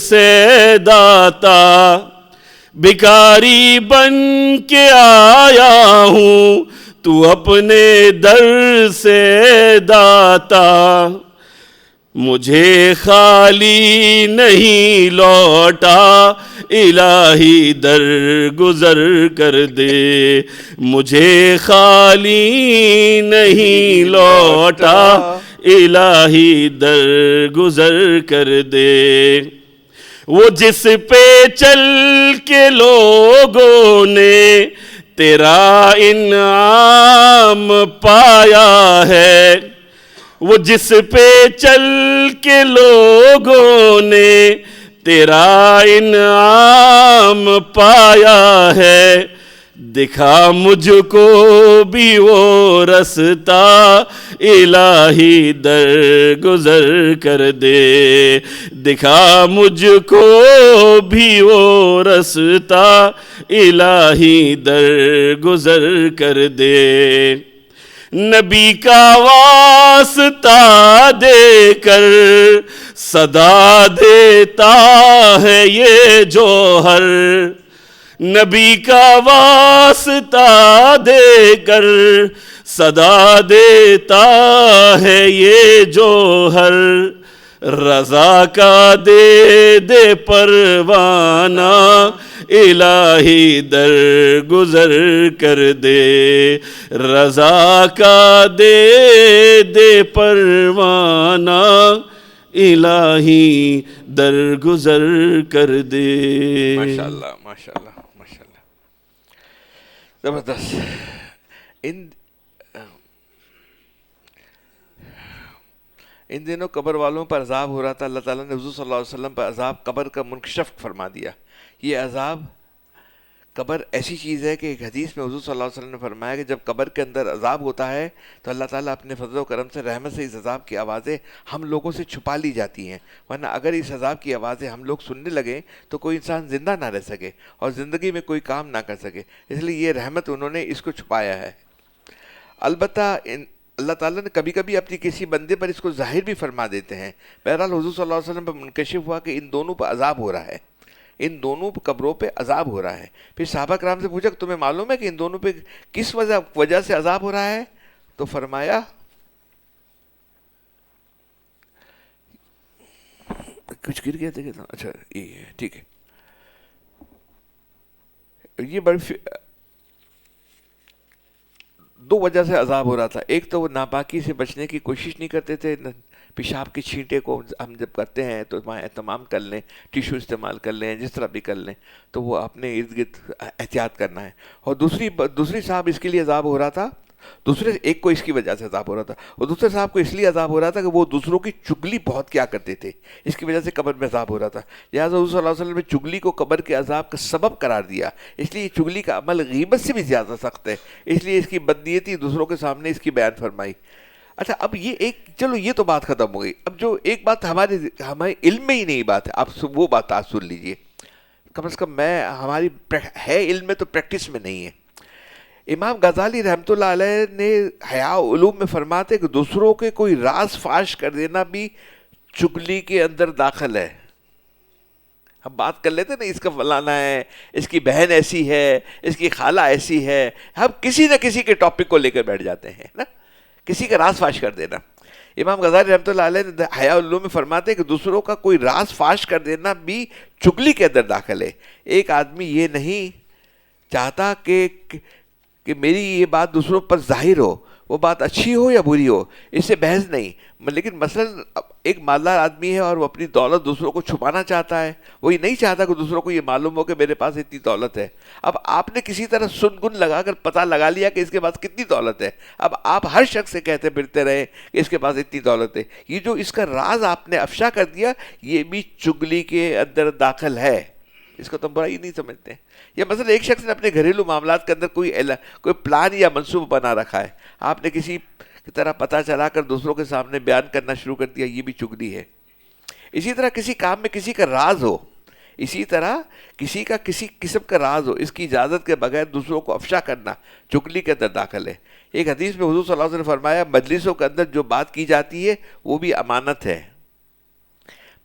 سے داتا، بھکاری بن کے آیا ہوں تو اپنے در سے داتا، مجھے خالی نہیں لوٹا الہی درگزر کر دے، مجھے خالی نہیں لوٹا الہی درگزر کر دے. وہ جس پہ چل کے لوگوں نے تیرا انعام پایا ہے، وہ جس پہ چل کے لوگوں نے تیرا انعام پایا ہے، دکھا مجھ کو بھی وہ رستہ الہی درگزر کر دے، دکھا مجھ کو بھی وہ رستہ الہی درگزر کر دے. نبی کا واسطہ دے کر صدا دیتا ہے یہ جوہر، نبی کا واسطہ دے کر صدا دیتا ہے یہ جوہر، رضا کا دے دے پروانہ الہی درگزر کر دے، رضا کا دے دے پروانہ الہی درگزر کر دے. ماشاءاللہ ماشاءاللہ ماشاءاللہ، زبردست. ان دنوں قبر والوں پر عذاب ہو رہا تھا، اللہ تعالیٰ نے حضور صلی اللہ علیہ وسلم پر عذاب قبر کا منکشف فرما دیا. یہ عذاب قبر ایسی چیز ہے کہ ایک حدیث میں حضور صلی اللہ علیہ وسلم نے فرمایا کہ جب قبر کے اندر عذاب ہوتا ہے تو اللہ تعالیٰ اپنے فضل و کرم سے رحمت سے اس عذاب کی آوازیں ہم لوگوں سے چھپا لی جاتی ہیں، ورنہ اگر اس عذاب کی آوازیں ہم لوگ سننے لگیں تو کوئی انسان زندہ نہ رہ سکے اور زندگی میں کوئی کام نہ کر سکے. اس لیے یہ رحمت انہوں نے اس کو چھپایا ہے. البتہ اللہ تعالیٰ نے کبھی کبھی اپنی کسی بندے پر اس کو ظاہر بھی فرما دیتے ہیں. بہرحال حضور صلی اللہ علیہ وسلم پر منکشف ہوا کہ ان دونوں پر عذاب ہو رہا ہے، ان دونوں قبروں پہ عذاب ہو رہا ہے. پھر صحابہ کرام سے پوچھا کہ تمہیں معلوم ہے کہ ان دونوں پہ کس وجہ سے عذاب ہو رہا ہے؟ تو فرمایا کچھ گر گیا تھا. اچھا یہ ٹھیک ہے. یہ بڑی دو وجہ سے عذاب ہو رہا تھا. ایک تو وہ ناپاکی سے بچنے کی کوشش نہیں کرتے تھے، پیشاب کے چھینٹے کو ہم جب کرتے ہیں تو وہاں اہتمام کر لیں، ٹیشو استعمال کر لیں، جس طرح بھی کر لیں، تو وہ اپنے ارد گرد احتیاط کرنا ہے. اور دوسری صاحب اس کے لیے عذاب ہو رہا تھا دوسرے ایک کو اس کی وجہ سے عذاب ہو رہا تھا، اور دوسرے صاحب کو اس لیے عذاب ہو رہا تھا کہ وہ دوسروں کی چگلی بہت کیا کرتے تھے، اس کی وجہ سے قبر میں عذاب ہو رہا تھا. لہٰذا حضور صلی اللہ علیہ وسلم نے چگلی کو قبر کے عذاب کا سبب قرار دیا. اس لیے چگلی کا عمل غیبت سے بھی زیادہ سخت ہے، اس لیے اس کی بدنیتی دوسروں کے سامنے اس کی بیان فرمائی. اچھا اب یہ ایک چلو یہ تو بات ختم ہو گئی. اب جو ایک بات ہمارے علم میں ہی نہیں بات ہے، آپ وہ بات آج سن لیجئے. کم از کم ہماری ہے علم میں تو پریکٹس میں نہیں ہے. امام غزالی رحمۃ اللہ علیہ نے احیاء علوم میں فرماتے کہ دوسروں کے کوئی راز فاش کر دینا بھی چگلی کے اندر داخل ہے. ہم بات کر لیتے نا، اس کا فلانا ہے، اس کی بہن ایسی ہے، اس کی خالہ ایسی ہے، ہم کسی نہ کسی کے ٹاپک کو لے کر بیٹھ جاتے ہیں نا، کسی کا راز فاش کر دینا. امام غزالی رحمۃ اللہ علیہ نے احیاء علوم میں فرماتے ہیں کہ دوسروں کا کوئی راز فاش کر دینا بھی چگلی کے اندر داخل ہے. ایک آدمی یہ نہیں چاہتا کہ میری یہ بات دوسروں پر ظاہر ہو، وہ بات اچھی ہو یا بری ہو، اس سے بحث نہیں. لیکن مثلا ایک مالدار آدمی ہے اور وہ اپنی دولت دوسروں کو چھپانا چاہتا ہے، وہ یہ نہیں چاہتا کہ دوسروں کو یہ معلوم ہو کہ میرے پاس اتنی دولت ہے. اب آپ نے کسی طرح سن گن لگا کر پتہ لگا لیا کہ اس کے پاس کتنی دولت ہے. اب آپ ہر شخص سے کہتے پھرتے رہے کہ اس کے پاس اتنی دولت ہے. یہ جو اس کا راز آپ نے افشا کر دیا، یہ بھی چگلی کے اندر داخل ہے. اس کو تم برائی نہیں سمجھتے. یا مثلا ایک شخص نے اپنے گھریلو معاملات کے اندر کوئی پلان یا منصوبہ بنا رکھا ہے، آپ نے کسی کی طرح پتہ چلا کر دوسروں کے سامنے بیان کرنا شروع کر دیا، یہ بھی چگلی ہے. اسی طرح کسی کام میں کسی کا راز ہو، اسی طرح کسی کا کسی قسم کا راز ہو، اس کی اجازت کے بغیر دوسروں کو افشا کرنا چگلی کے اندر داخل ہے. ایک حدیث میں حضور صلی اللہ علیہ وسلم نے فرمایا مجلسوں کے اندر جو بات کی جاتی ہے وہ بھی امانت ہے.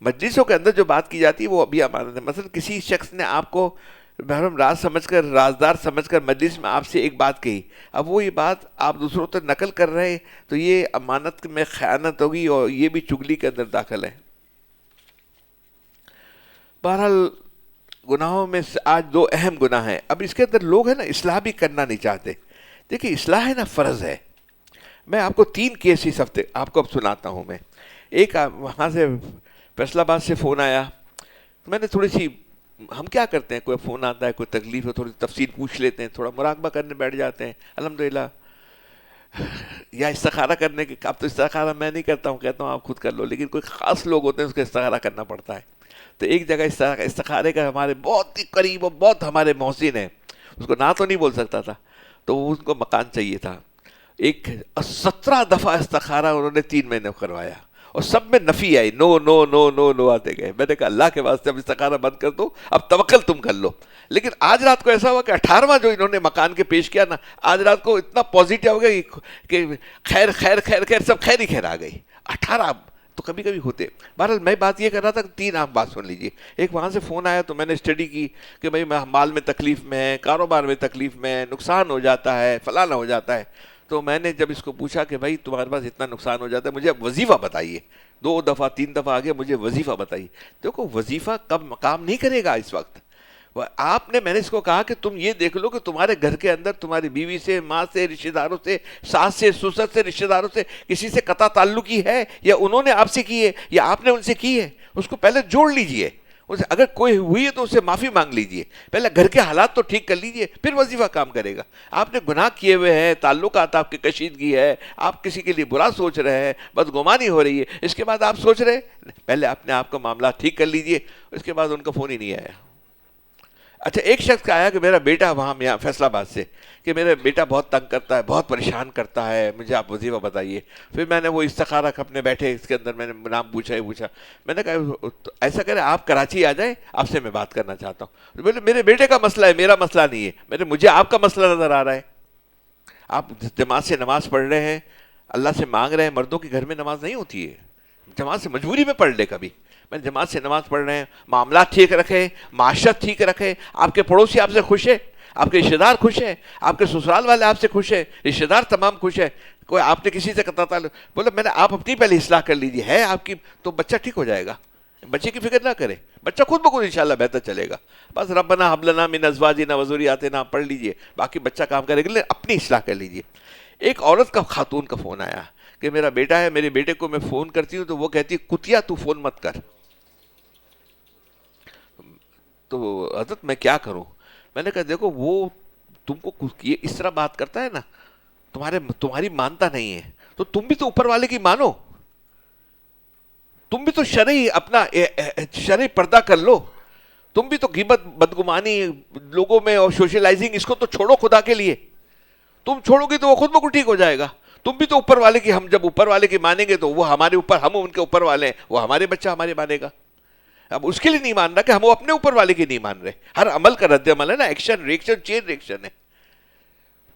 مجلسوں کے اندر جو بات کی جاتی ہے وہ ابھی امانت ہے. مثلا کسی شخص نے آپ کو محرم راز سمجھ کر، رازدار سمجھ کر مجلس میں آپ سے ایک بات کہی، اب وہ یہ بات آپ دوسروں تک نقل کر رہے ہیں تو یہ امانت میں خیانت ہوگی اور یہ بھی چگلی کے اندر داخل ہے. بہرحال گناہوں میں آج دو اہم گناہ ہیں. اب اس کے اندر لوگ ہیں نا اصلاح بھی کرنا نہیں چاہتے. دیکھیں اصلاح ہے نا فرض ہے. میں آپ کو 3 کیس اس ہفتے آپ کو اب سناتا ہوں. میں ایک وہاں سے فیصل آباد سے فون آیا، میں نے تھوڑی سی، ہم کیا کرتے ہیں کوئی فون آتا ہے، کوئی تکلیف ہے، تھوڑی تفصیل پوچھ لیتے ہیں، تھوڑا مراقبہ کرنے بیٹھ جاتے ہیں الحمدللہ. یا استخارہ کرنے کے، اب تو استخارہ میں نہیں کرتا ہوں، کہتا ہوں آپ خود کر لو، لیکن کوئی خاص لوگ ہوتے ہیں اس کا استخارہ کرنا پڑتا ہے. تو ایک جگہ استخارے کا ہمارے بہت ہی قریب اور بہت ہمارے محسن ہیں، اس کو نہ تو نہیں بول سکتا تھا، تو ان کو مکان چاہیے تھا. 17 دفعہ استخارہ انہوں نے 3 مہینے کروایا اور سب میں نفی آئی، نو نو نو نو نو آتے گئے. میں نے کہا اللہ کے واسطے اب استخارہ بند کر دو، اب توکل تم کر لو. لیکن آج رات کو ایسا ہوا کہ 18واں جو انہوں نے مکان کے پیش کیا نا، آج رات کو اتنا پازیٹیو ہو گیا کہ خیر خیر خیر خیر سب خیر ہی خیر آ گئی. 18 تو کبھی کبھی ہوتے. بہرحال میں بات یہ کر رہا تھا کہ 3 آپ بات سن لیجئے. ایک وہاں سے فون آیا تو میں نے اسٹڈی کی کہ بھائی میں مال میں تکلیف میں ہے، کاروبار میں تکلیف میں ہے، نقصان ہو جاتا ہے، فلانا ہو جاتا ہے. تو میں نے جب اس کو پوچھا کہ بھائی تمہارے پاس اتنا نقصان ہو جاتا ہے، مجھے اب وظیفہ بتائیے. 2 دفعہ 3 دفعہ آگے مجھے وظیفہ بتائیے. دیکھو وظیفہ کب کام نہیں کرے گا اس وقت. میں نے اس کو کہا کہ تم یہ دیکھ لو کہ تمہارے گھر کے اندر تمہاری بیوی سے، ماں سے، رشتہ داروں سے، ساس سے، سسر سے، رشتہ داروں سے کسی سے قطع تعلقی ہے، یا انہوں نے آپ سے کی ہے یا آپ نے ان سے کی ہے. اس کو پہلے جوڑ لیجئے. اگر کوئی ہوئی ہے تو اس سے معافی مانگ لیجئے. پہلے گھر کے حالات تو ٹھیک کر لیجئے، پھر وظیفہ کام کرے گا. آپ نے گناہ کیے ہوئے ہیں، تعلقات آپ کی کشیدگی ہے، آپ کسی کے لیے برا سوچ رہے ہیں، بدگمانی ہو رہی ہے، اس کے بعد آپ سوچ رہے ہیں پہلے اپنے آپ کا معاملات ٹھیک کر لیجئے. اس کے بعد ان کا فون ہی نہیں آیا. اچھا ایک شخص کا آیا کہ میرا بیٹا وہاں یہاں فیصل آباد سے، کہ میرا بیٹا بہت تنگ کرتا ہے، بہت پریشان کرتا ہے، مجھے آپ وظیفہ بتائیے. پھر میں نے وہ استخارہ اپنے بیٹھے اس کے اندر میں نے نام پوچھا ہی پوچھا. میں نے کہا ایسا کریں آپ کراچی آ جائیں، آپ سے میں بات کرنا چاہتا ہوں. بولے میرے بیٹے کا مسئلہ ہے، میرا مسئلہ نہیں ہے. مجھے آپ کا مسئلہ نظر آ رہا ہے. آپ جماعت سے نماز پڑھ رہے ہیں، اللہ سے مانگ رہے ہیں. مردوں کے گھر میں نماز نہیں ہوتی ہے، جماعت سے مجبوری میں پڑھ لے. کبھی میں جماعت سے نماز پڑھ رہے ہیں، معاملات ٹھیک رکھیں، معاشرت ٹھیک رکھیں، آپ کے پڑوسی آپ سے خوش ہے، آپ کے رشتہ دار خوش ہیں، آپ کے سسرال والے آپ سے خوش ہیں، رشتہ دار تمام خوش ہیں. کوئی آپ نے کسی سے قطع تعلق، بولا میں نے آپ اپنی پہلے اصلاح کر لیجیے، ہے آپ کی تو بچہ ٹھیک ہو جائے گا. بچے کی فکر نہ کرے، بچہ خود بخود انشاءاللہ بہتر چلے گا. بس ربنا ھب لنا من ازواجنا وذریاتنا پڑھ لیجیے، باقی بچہ کام کرے گا، اپنی اصلاح کر لیجیے. ایک عورت کا، خاتون کا فون آیا کہ میرا بیٹا ہے، میرے بیٹے کو میں فون کرتی ہوں تو وہ کہتی ہے کتیا تو فون مت کر. تو حضرت میں کیا کروں؟ میں نے کہا دیکھو وہ تم کو اس طرح بات کرتا ہے نا تمہاری مانتا نہیں ہے تو تم بھی تو اوپر والے کی مانو, تم بھی تو شرعی پردہ کر لو, تم بھی تو غیبت بدگمانی لوگوں میں اور سوشلائزنگ اس کو تو چھوڑو خدا کے لیے. تم چھوڑو گے تو وہ خود بخود ٹھیک ہو جائے گا. تم بھی تو اوپر والے کی, ہم جب اوپر والے کی مانیں گے تو وہ ہمارے اوپر, ہم ان کے اوپر والے ہیں, وہ ہمارے بچہ ہمارے مانے گا. اب اس کے لیے نہیں مان رہا کہ ہم وہ اپنے اوپر والے کی نہیں مان رہے. ہر عمل کا رد عمل ہے نا, ایکشن ریئیکشن چین ریئیکشن ہے.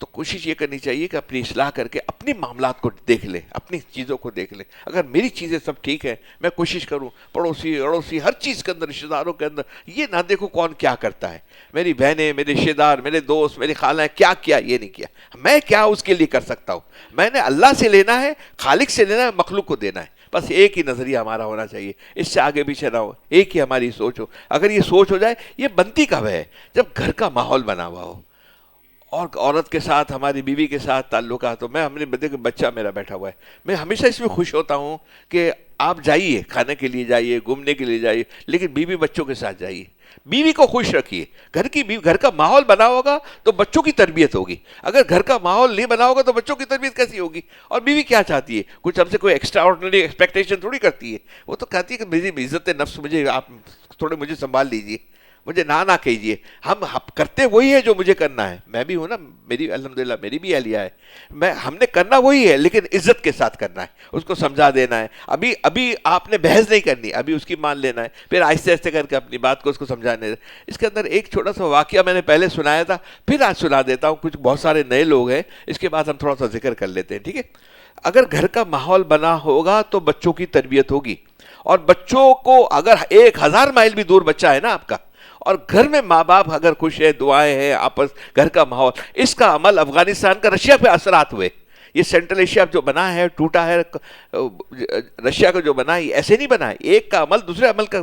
تو کوشش یہ کرنی چاہیے کہ اپنی اصلاح کر کے اپنے معاملات کو دیکھ لیں, اپنی چیزوں کو دیکھ لیں. اگر میری چیزیں سب ٹھیک ہیں, میں کوشش کروں پڑوسی اڑوسی ہر چیز کے اندر, رشتہ داروں کے اندر یہ نہ دیکھوں کون کیا کرتا ہے, میری بہنیں, میرے رشتہ دار, میرے دوست, میری خالہ کیا کیا, یہ نہیں کیا, میں کیا اس کے لیے کر سکتا ہوں. میں نے اللہ سے لینا ہے, خالق سے لینا ہے, مخلوق کو دینا ہے. بس ایک ہی نظریہ ہمارا ہونا چاہیے, اس سے آگے پیچھے نہ ہو, ایک ہی ہماری سوچ ہو. اگر یہ سوچ ہو جائے, یہ بنتی کب ہے؟ جب گھر کا ماحول بنا ہوا ہو, اور عورت کے ساتھ, ہماری بیوی کے ساتھ تعلقات ہو. میں ہم نے بدے کہ بچہ میرا بیٹھا ہوا ہے, میں ہمیشہ اس میں خوش ہوتا ہوں کہ آپ جائیے, کھانے کے لیے جائیے, گھومنے کے لیے جائیے, لیکن بیوی بچوں کے ساتھ جائیے, بیوی کو خوش رکھیے. گھر کا ماحول بنا ہوگا تو بچوں کی تربیت ہوگی. اگر گھر کا ماحول نہیں بنا ہوگا تو بچوں کی تربیت کیسی ہوگی؟ اور بیوی کیا چاہتی ہے؟ کچھ ہم سے کوئی ایکسٹرا آرڈنری ایکسپیکٹیشن تھوڑی کرتی ہے. وہ تو کہتی ہے کہ میری عزت نفس, آپ تھوڑے مجھے سنبھال لیجیے, مجھے نہ کیجیے. ہم کرتے وہی ہے جو مجھے کرنا ہے. میں بھی ہوں نا, میری الحمدللہ میری بھی اہلیہ ہے, ہم نے کرنا وہی ہے, لیکن عزت کے ساتھ کرنا ہے, اس کو سمجھا دینا ہے. ابھی آپ نے بحث نہیں کرنی, ابھی اس کی مان لینا ہے, پھر آہستہ آہستہ کر کے اپنی بات کو اس کو سمجھانے. اس کے اندر ایک چھوٹا سا واقعہ میں نے پہلے سنایا تھا, پھر آج سنا دیتا ہوں. کچھ بہت سارے نئے لوگ ہیں, اس کے بعد ہم تھوڑا سا ذکر کر لیتے ہیں, ٹھیک ہے؟ اگر گھر کا ماحول بنا ہوگا تو بچوں کی تربیت ہوگی. اور بچوں کو اگر 1000 مائل بھی دور بچہ ہے نا آپ کا, اور گھر میں ماں باپ اگر خوش ہے, دعائیں ہیں آپس, گھر کا ماحول, اس کا عمل افغانستان کا رشیا پہ اثرات ہوئے. یہ سینٹرل ایشیا جو بنا ہے, ٹوٹا ہے, رشیا کا جو بنا ہے ایسے نہیں بنا ہے. ایک کا عمل دوسرے عمل کا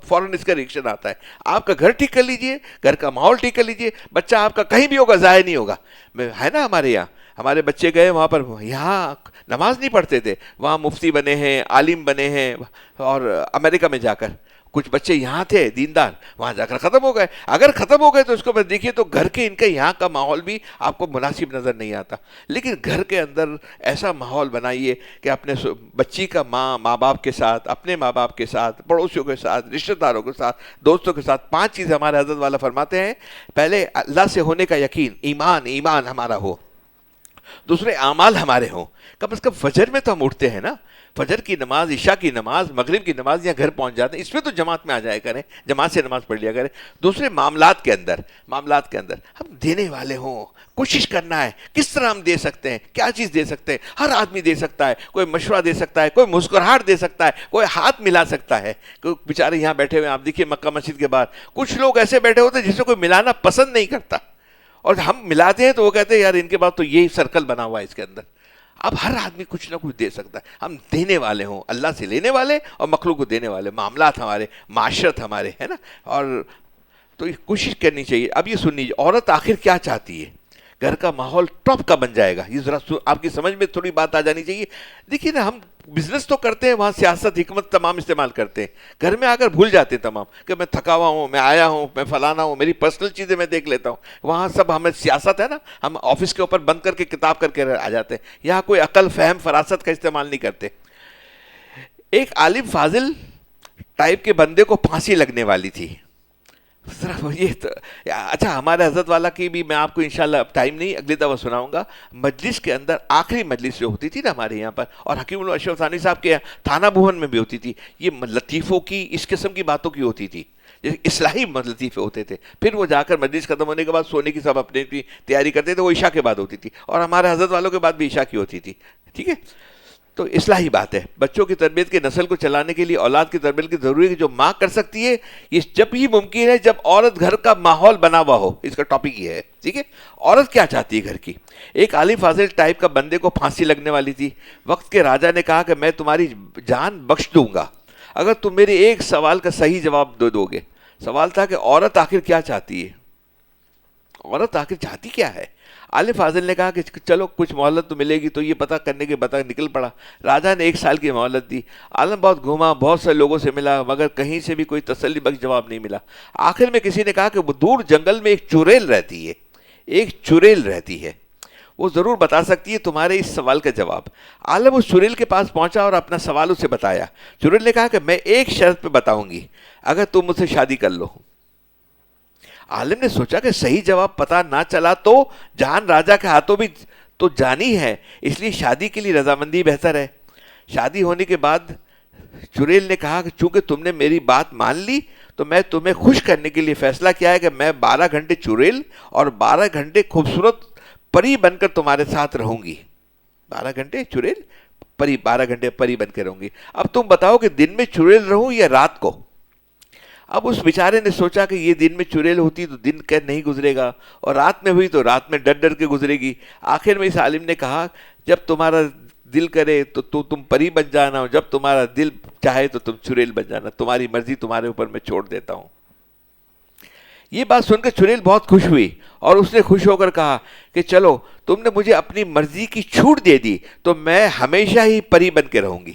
فوراً اس کا ریئیکشن آتا ہے. آپ کا گھر ٹھیک کر لیجئے, گھر کا ماحول ٹھیک کر لیجئے, بچہ آپ کا کہیں بھی ہوگا ضائع نہیں ہوگا. ہے نا ہمارے یہاں, ہمارے بچے گئے وہاں پر, یہاں نماز نہیں پڑھتے تھے, وہاں مفتی بنے ہیں, عالم بنے ہیں, اور امریکہ میں جا کر کچھ بچے یہاں تھے دیندار, وہاں جا کر ختم ہو گئے. اگر ختم ہو گئے تو اس کو دیکھیے تو گھر کے ان کا یہاں کا ماحول بھی آپ کو مناسب نظر نہیں آتا. لیکن گھر کے اندر ایسا ماحول بنائیے کہ اپنے بچی کا ماں باپ کے ساتھ, اپنے ماں باپ کے ساتھ, پڑوسیوں کے ساتھ, رشتہ داروں کے ساتھ, دوستوں کے ساتھ, 5 چیزیں ہمارے حضرت والا فرماتے ہیں. پہلے اللہ سے ہونے کا یقین, ایمان ہمارا ہو. دوسرے اعمال ہمارے ہوں, کم از کم فجر میں تو ہم اٹھتے ہیں نا, فجر کی نماز, عشاء کی نماز, مغرب کی نماز, یا گھر پہنچ جاتے ہیں, اس میں تو جماعت میں آ جائے کریں, جماعت سے نماز پڑھ لیا کریں. دوسرے معاملات کے اندر ہم دینے والے ہوں, کوشش کرنا ہے کس طرح ہم دے سکتے ہیں, کیا چیز دے سکتے ہیں. ہر آدمی دے سکتا ہے, کوئی مشورہ دے سکتا ہے, کوئی مسکراہٹ دے سکتا ہے, کوئی ہاتھ ملا سکتا ہے. کوئی بیچارے یہاں بیٹھے ہوئے, آپ دیکھیے مکہ مسجد کے باہر کچھ لوگ ایسے بیٹھے ہوتے ہیں جسے کوئی ملانا پسند نہیں کرتا, اور ہم ملاتے ہیں تو وہ کہتے ہیں یار ان کے بعد تو یہی سرکل بنا ہوا ہے اس کے اندر. اب ہر آدمی کچھ نہ کچھ دے سکتا ہے. ہم دینے والے ہوں, اللہ سے لینے والے اور مخلوق کو دینے والے. معاملات ہمارے, معاشرت ہمارے, ہے نا. اور تو کوشش کرنی چاہیے. اب یہ سن لیجیے, عورت آخر کیا چاہتی ہے؟ گھر کا ماحول ٹاپ کا بن جائے گا. یہ ذرا آپ کی سمجھ میں تھوڑی بات آ جانی چاہیے. دیکھیے نا, ہم بزنس تو کرتے ہیں, وہاں سیاست حکمت تمام استعمال کرتے ہیں, گھر میں آ کر بھول جاتے ہیں تمام کہ میں تھکا ہوا ہوں, میں آیا ہوں, میں فلانا ہوں, میری پرسنل چیزیں میں دیکھ لیتا ہوں. وہاں سب ہمیں سیاست ہے نا, ہم آفس کے اوپر بند کر کے کتاب کر کے آ جاتے ہیں. یہاں کوئی عقل فہم فراست کا استعمال نہیں کرتے. ایک عالم فاضل ٹائپ کے بندے کو پھانسی لگنے والی تھی. یہ تو اچھا, ہمارے حضرت والا کی بھی میں آپ کو انشاءاللہ اب ٹائم نہیں, اگلی دفعہ سناؤں گا. مجلس کے اندر آخری مجلس جو ہوتی تھی نا ہمارے یہاں پر, اور حکیم اللہ اشرف ثانوی صاحب کے تھانہ بھون میں بھی ہوتی تھی, یہ لطیفوں کی, اس قسم کی باتوں کی ہوتی تھی, اصلاحی لطیفے ہوتے تھے. پھر وہ جا کر مجلس ختم ہونے کے بعد سونے کی سب اپنے کی تیاری کرتے تھے, وہ عشاء کے بعد ہوتی تھی, اور ہمارے حضرت والوں کے بعد بھی عشاء کی ہوتی تھی. ٹھیک ہے, تو اصلاحی بات ہے. بچوں کی تربیت کے نسل کو چلانے کے لیے, اولاد کی تربیت کی ضروری ہے جو ماں کر سکتی ہے, یہ جب ہی ممکن ہے جب عورت گھر کا ماحول بنا ہوا ہو. اس کا ٹاپک یہ ہے. ٹھیک ہے, عورت کیا چاہتی ہے گھر کی. ایک عالم فاضل ٹائپ کا بندے کو پھانسی لگنے والی تھی. وقت کے راجا نے کہا کہ میں تمہاری جان بخش دوں گا اگر تم میرے ایک سوال کا صحیح جواب دو گے. سوال تھا کہ عورت آخر کیا چاہتی ہے, عورت آخر چاہتی کیا ہے. عالم فاضل نے کہا کہ چلو کچھ مہلت تو ملے گی, تو یہ پتہ کرنے کے نکل پڑا. راجا نے 1 سال کی مہلت دی. عالم بہت گھوما, بہت سے لوگوں سے ملا, مگر کہیں سے بھی کوئی تسلی بخش جواب نہیں ملا. آخر میں کسی نے کہا کہ وہ دور جنگل میں ایک چڑیل رہتی ہے, ایک چڑیل رہتی ہے. وہ ضرور بتا سکتی ہے تمہارے اس سوال کا جواب۔ عالم اس چڑیل کے پاس پہنچا اور اپنا سوال اسے بتایا۔ چڑیل نے کہا کہ میں ایک شرط پہ بتاؤں گی، اگر تم مجھ سے شادی کر لو۔ عالم نے سوچا کہ صحیح جواب پتہ نہ چلا تو جان راجہ کے ہاتھوں بھی تو جانی ہے، اس لیے شادی کے لیے رضامندی بہتر ہے۔ شادی ہونے کے بعد چڑیل نے کہا کہ چونکہ تم نے میری بات مان لی تو میں تمہیں خوش کرنے کے لیے فیصلہ کیا ہے کہ میں 12 گھنٹے چڑیل اور 12 گھنٹے خوبصورت پری بن کر تمہارے ساتھ رہوں گی۔ 12 گھنٹے چڑیل، پری 12 گھنٹے پری بن کے رہوں گی۔ اب تم بتاؤ کہ دن میں چڑیل رہوں یا رات کو؟ اب اس بیچارے نے سوچا کہ یہ دن میں چڑیل ہوتی تو دن کا نہیں گزرے گا، اور رات میں ہوئی تو رات میں ڈر ڈر کے گزرے گی۔ آخر میں اس عالم نے کہا جب تمہارا دل کرے تو تم پری بن جانا، اور جب تمہارا دل چاہے تو تم چڑیل بن جانا، تمہاری مرضی تمہارے اوپر میں چھوڑ دیتا ہوں۔ یہ بات سن کر چڑیل بہت خوش ہوئی اور اس نے خوش ہو کر کہا کہ چلو تم نے مجھے اپنی مرضی کی چھوٹ دے دی تو میں ہمیشہ ہی پری بن کے رہوں گی۔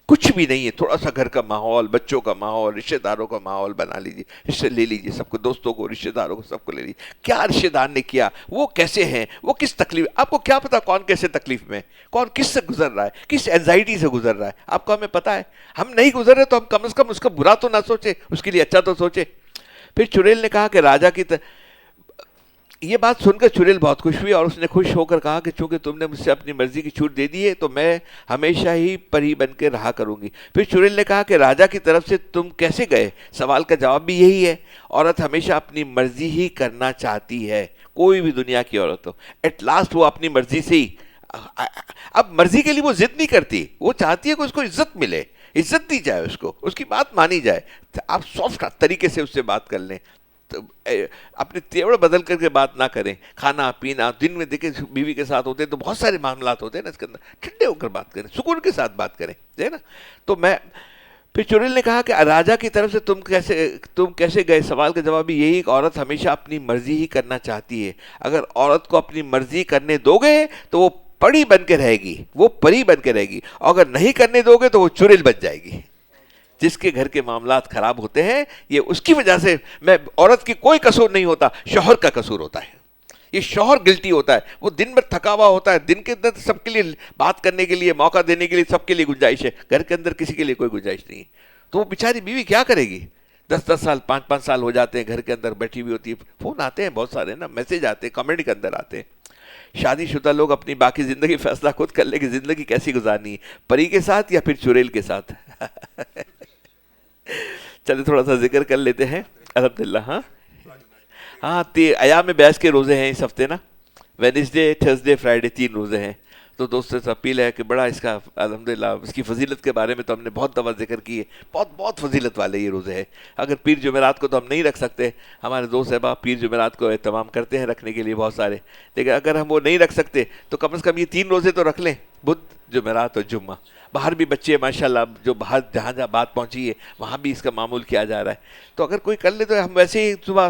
کچھ بھی نہیں ہے، تھوڑا سا گھر کا ماحول، بچوں کا ماحول، رشتہ داروں کا ماحول بنا لیجیے، رشتہ لے لیجیے، سب کو، دوستوں کو، رشتہ داروں کو، سب کو لے لیجیے۔ کیا رشتہ دار نے کیا، وہ کیسے ہیں، وہ کس تکلیف، آپ کو کیا پتا کون کیسے تکلیف میں، کون کس سے گزر رہا ہے، کس اینزائٹی سے گزر رہا ہے، آپ کو ہمیں پتا ہے۔ ہم نہیں گزر رہے تو ہم کم از کم اس کا برا تو نہ سوچے، اس کے لیے اچھا تو سوچے۔ پھر چڑیل نے کہا کہ راجا کی یہ بات سن کر چڑیل بہت خوش ہوئی اور اس نے خوش ہو کر کہا کہ چونکہ تم نے مجھ سے اپنی مرضی کی چھوٹ دے دی ہے تو میں ہمیشہ ہی پری بن کے رہا کروں گی۔ پھر چڑیل نے کہا کہ راجا کی طرف سے تم کیسے گئے؟ سوال کا جواب بھی یہی ہے، عورت ہمیشہ اپنی مرضی ہی کرنا چاہتی ہے، کوئی بھی دنیا کی عورت ہو، ایٹ لاسٹ وہ اپنی مرضی سے ہی، اب مرضی کے لیے وہ ضد نہیں کرتی، وہ چاہتی ہے کہ اس کو عزت ملے، عزت دی جائے، اس کو، اس کی بات مانی جائے۔ آپ سافٹ طریقے سے اس سے بات کر لیں، اپنے تیور بدل کر کے بات نہ کریں۔ کھانا پینا، دن میں دیکھیں بیوی کے ساتھ ہوتے ہیں تو بہت سارے معاملات ہوتے ہیں نا، اس کے اندر ٹھنڈے ہو کر بات کریں، سکون کے ساتھ بات کریں، ہے نا۔ تو میں پھر چڑیل نے کہا کہ راجا کی طرف سے تم کیسے گئے؟ سوال کا جواب بھی یہی کہ عورت ہمیشہ اپنی مرضی ہی کرنا چاہتی ہے، اگر عورت کو اپنی مرضی کرنے دو گے تو وہ پری بن کے رہے گی، وہ پری بن کے رہے گی، اور اگر نہیں کرنے دو گے تو وہ چڑیل بن جائے گی۔ جس کے گھر کے معاملات خراب ہوتے ہیں یہ اس کی وجہ سے، میں عورت کی کوئی قصور نہیں ہوتا، شوہر کا قصور ہوتا ہے، یہ شوہر گلٹی ہوتا ہے، وہ دن بھر تھکا ہوا ہوتا ہے، دن کے اندر سب کے لیے بات کرنے کے لیے، موقع دینے کے لیے سب کے لیے گنجائش ہے، گھر کے اندر کسی کے لیے کوئی گنجائش نہیں ہے، تو وہ بیچاری بیوی کیا کرے گی؟ 10 سال 5 سال ہو جاتے ہیں گھر کے اندر بیٹھی ہوئی ہوتی ہے، فون آتے ہیں بہت سارے نا، میسج آتے ہیں، کمنٹ کے اندر آتے ہیں۔ شادی شدہ لوگ اپنی باقی زندگی فیصلہ خود کر لیں کہ زندگی کیسی گزارنی ہے، پری کے ساتھ یا پھر چڑیل کے ساتھ۔ چلے تھوڑا سا ذکر کر لیتے ہیں، الحمدللہ۔ ہاں ایام بیعث کے روزے ہیں اس ہفتے نا، وینسڈے، تھرسڈے، فرائیڈے، 3 روزے ہیں۔ تو دوستوں سے اپیل ہے کہ بڑا اس کا الحمدللہ اس کی فضیلت کے بارے میں تو ہم نے بہت دفعہ ذکر کی ہے، بہت فضیلت والے یہ روزے ہیں۔ اگر پیر جمعرات کو تو ہم نہیں رکھ سکتے، ہمارے دوست احباب پیر جمعرات کو اہتمام کرتے ہیں رکھنے کے لیے بہت سارے، لیکن اگر ہم وہ نہیں رکھ سکتے تو کم از کم یہ 3 روزے تو رکھ لیں، بدھ، جمعرات اور جمعہ۔ باہر بھی بچے ماشاءاللہ جو باہر جہاں بات پہنچی ہے وہاں بھی اس کا معمول کیا جا رہا ہے، تو اگر کوئی کر لے تو ہم ویسے ہی صبح،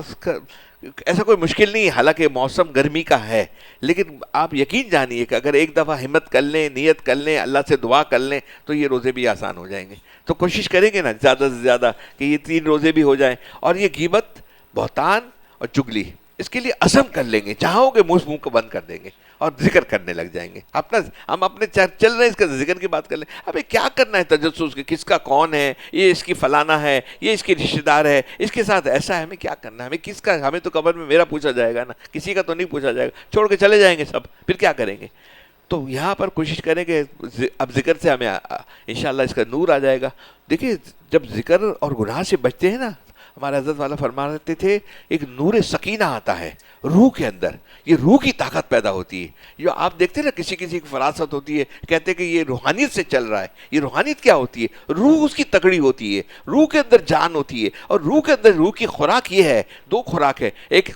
ایسا کوئی مشکل نہیں ہے، حالانکہ موسم گرمی کا ہے، لیکن آپ یقین جانیے کہ اگر ایک دفعہ ہمت کر لیں، نیت کر لیں، اللہ سے دعا کر لیں تو یہ روزے بھی آسان ہو جائیں گے۔ تو کوشش کریں گے نا زیادہ سے زیادہ کہ یہ 3 روزے بھی ہو جائیں، اور یہ غیبت، بہتان اور چگلی اس کے لیے عزم کر لیں گے، چاہو گے منہ کو بند کر دیں گے اور ذکر کرنے لگ جائیں گے۔ ہم اپنے چل رہے ہیں اس کا ذکر کی بات کر لیں، ابھی کیا کرنا ہے تجسس کے، کس کا کون ہے، یہ اس کی فلانا ہے، یہ اس کی رشتہ دار ہے، اس کے ساتھ ایسا ہے، ہمیں کیا کرنا ہے، ہمیں کس کا، ہمیں تو قبر میں میرا پوچھا جائے گا نا، کسی کا تو نہیں پوچھا جائے گا، چھوڑ کے چلے جائیں گے سب، پھر کیا کریں گے؟ تو یہاں پر کوشش کریں کہ اب ذکر سے ہمیں انشاءاللہ اس کا نور آ جائے گا۔ دیکھیے جب ذکر اور گناہ سے بچتے ہیں نا، ہمارے حضرت والا فرما رہتے تھے ایک نور سکینہ آتا ہے روح کے اندر، یہ روح کی طاقت پیدا ہوتی ہے۔ جو آپ دیکھتے ہیں نا کسی کی فراست ہوتی ہے، کہتے ہیں کہ یہ روحانیت سے چل رہا ہے، یہ روحانیت کیا ہوتی ہے؟ روح اس کی تگڑی ہوتی ہے، روح کے اندر جان ہوتی ہے، اور روح کے اندر روح کی خوراک یہ ہے، 2 خوراک ہے، ایک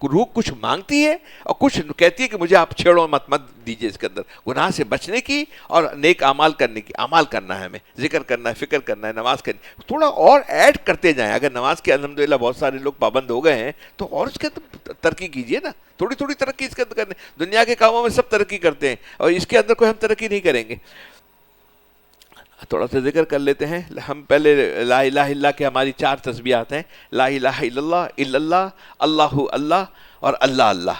روح کچھ مانگتی ہے اور کچھ کہتی ہے کہ مجھے آپ چھیڑو مت دیجیے، اس کے اندر گناہ سے بچنے کی اور نیک اعمال کرنے کی، اعمال کرنا ہے، ہمیں ذکر کرنا ہے، فکر کرنا ہے، نماز کرنی، تھوڑا اور ایڈ کرتے جائیں۔ اگر نماز کے الحمدللہ بہت سارے لوگ پابند ہو گئے ہیں تو اور اس کے اندر ترقی کیجئے نا، تھوڑی ترقی اس کے اندر کرنے، دنیا کے کاموں میں سب ترقی کرتے ہیں اور اس کے اندر کوئی ہم ترقی نہیں کریں گے۔ تھوڑا سا ذکر کر لیتے ہیں، ہم پہلے لا الہ الا اللہ کے ہماری 4 تسبیحات ہیں، لا الہ الا اللہ، اللہ اللہ اور اللہ اللہ،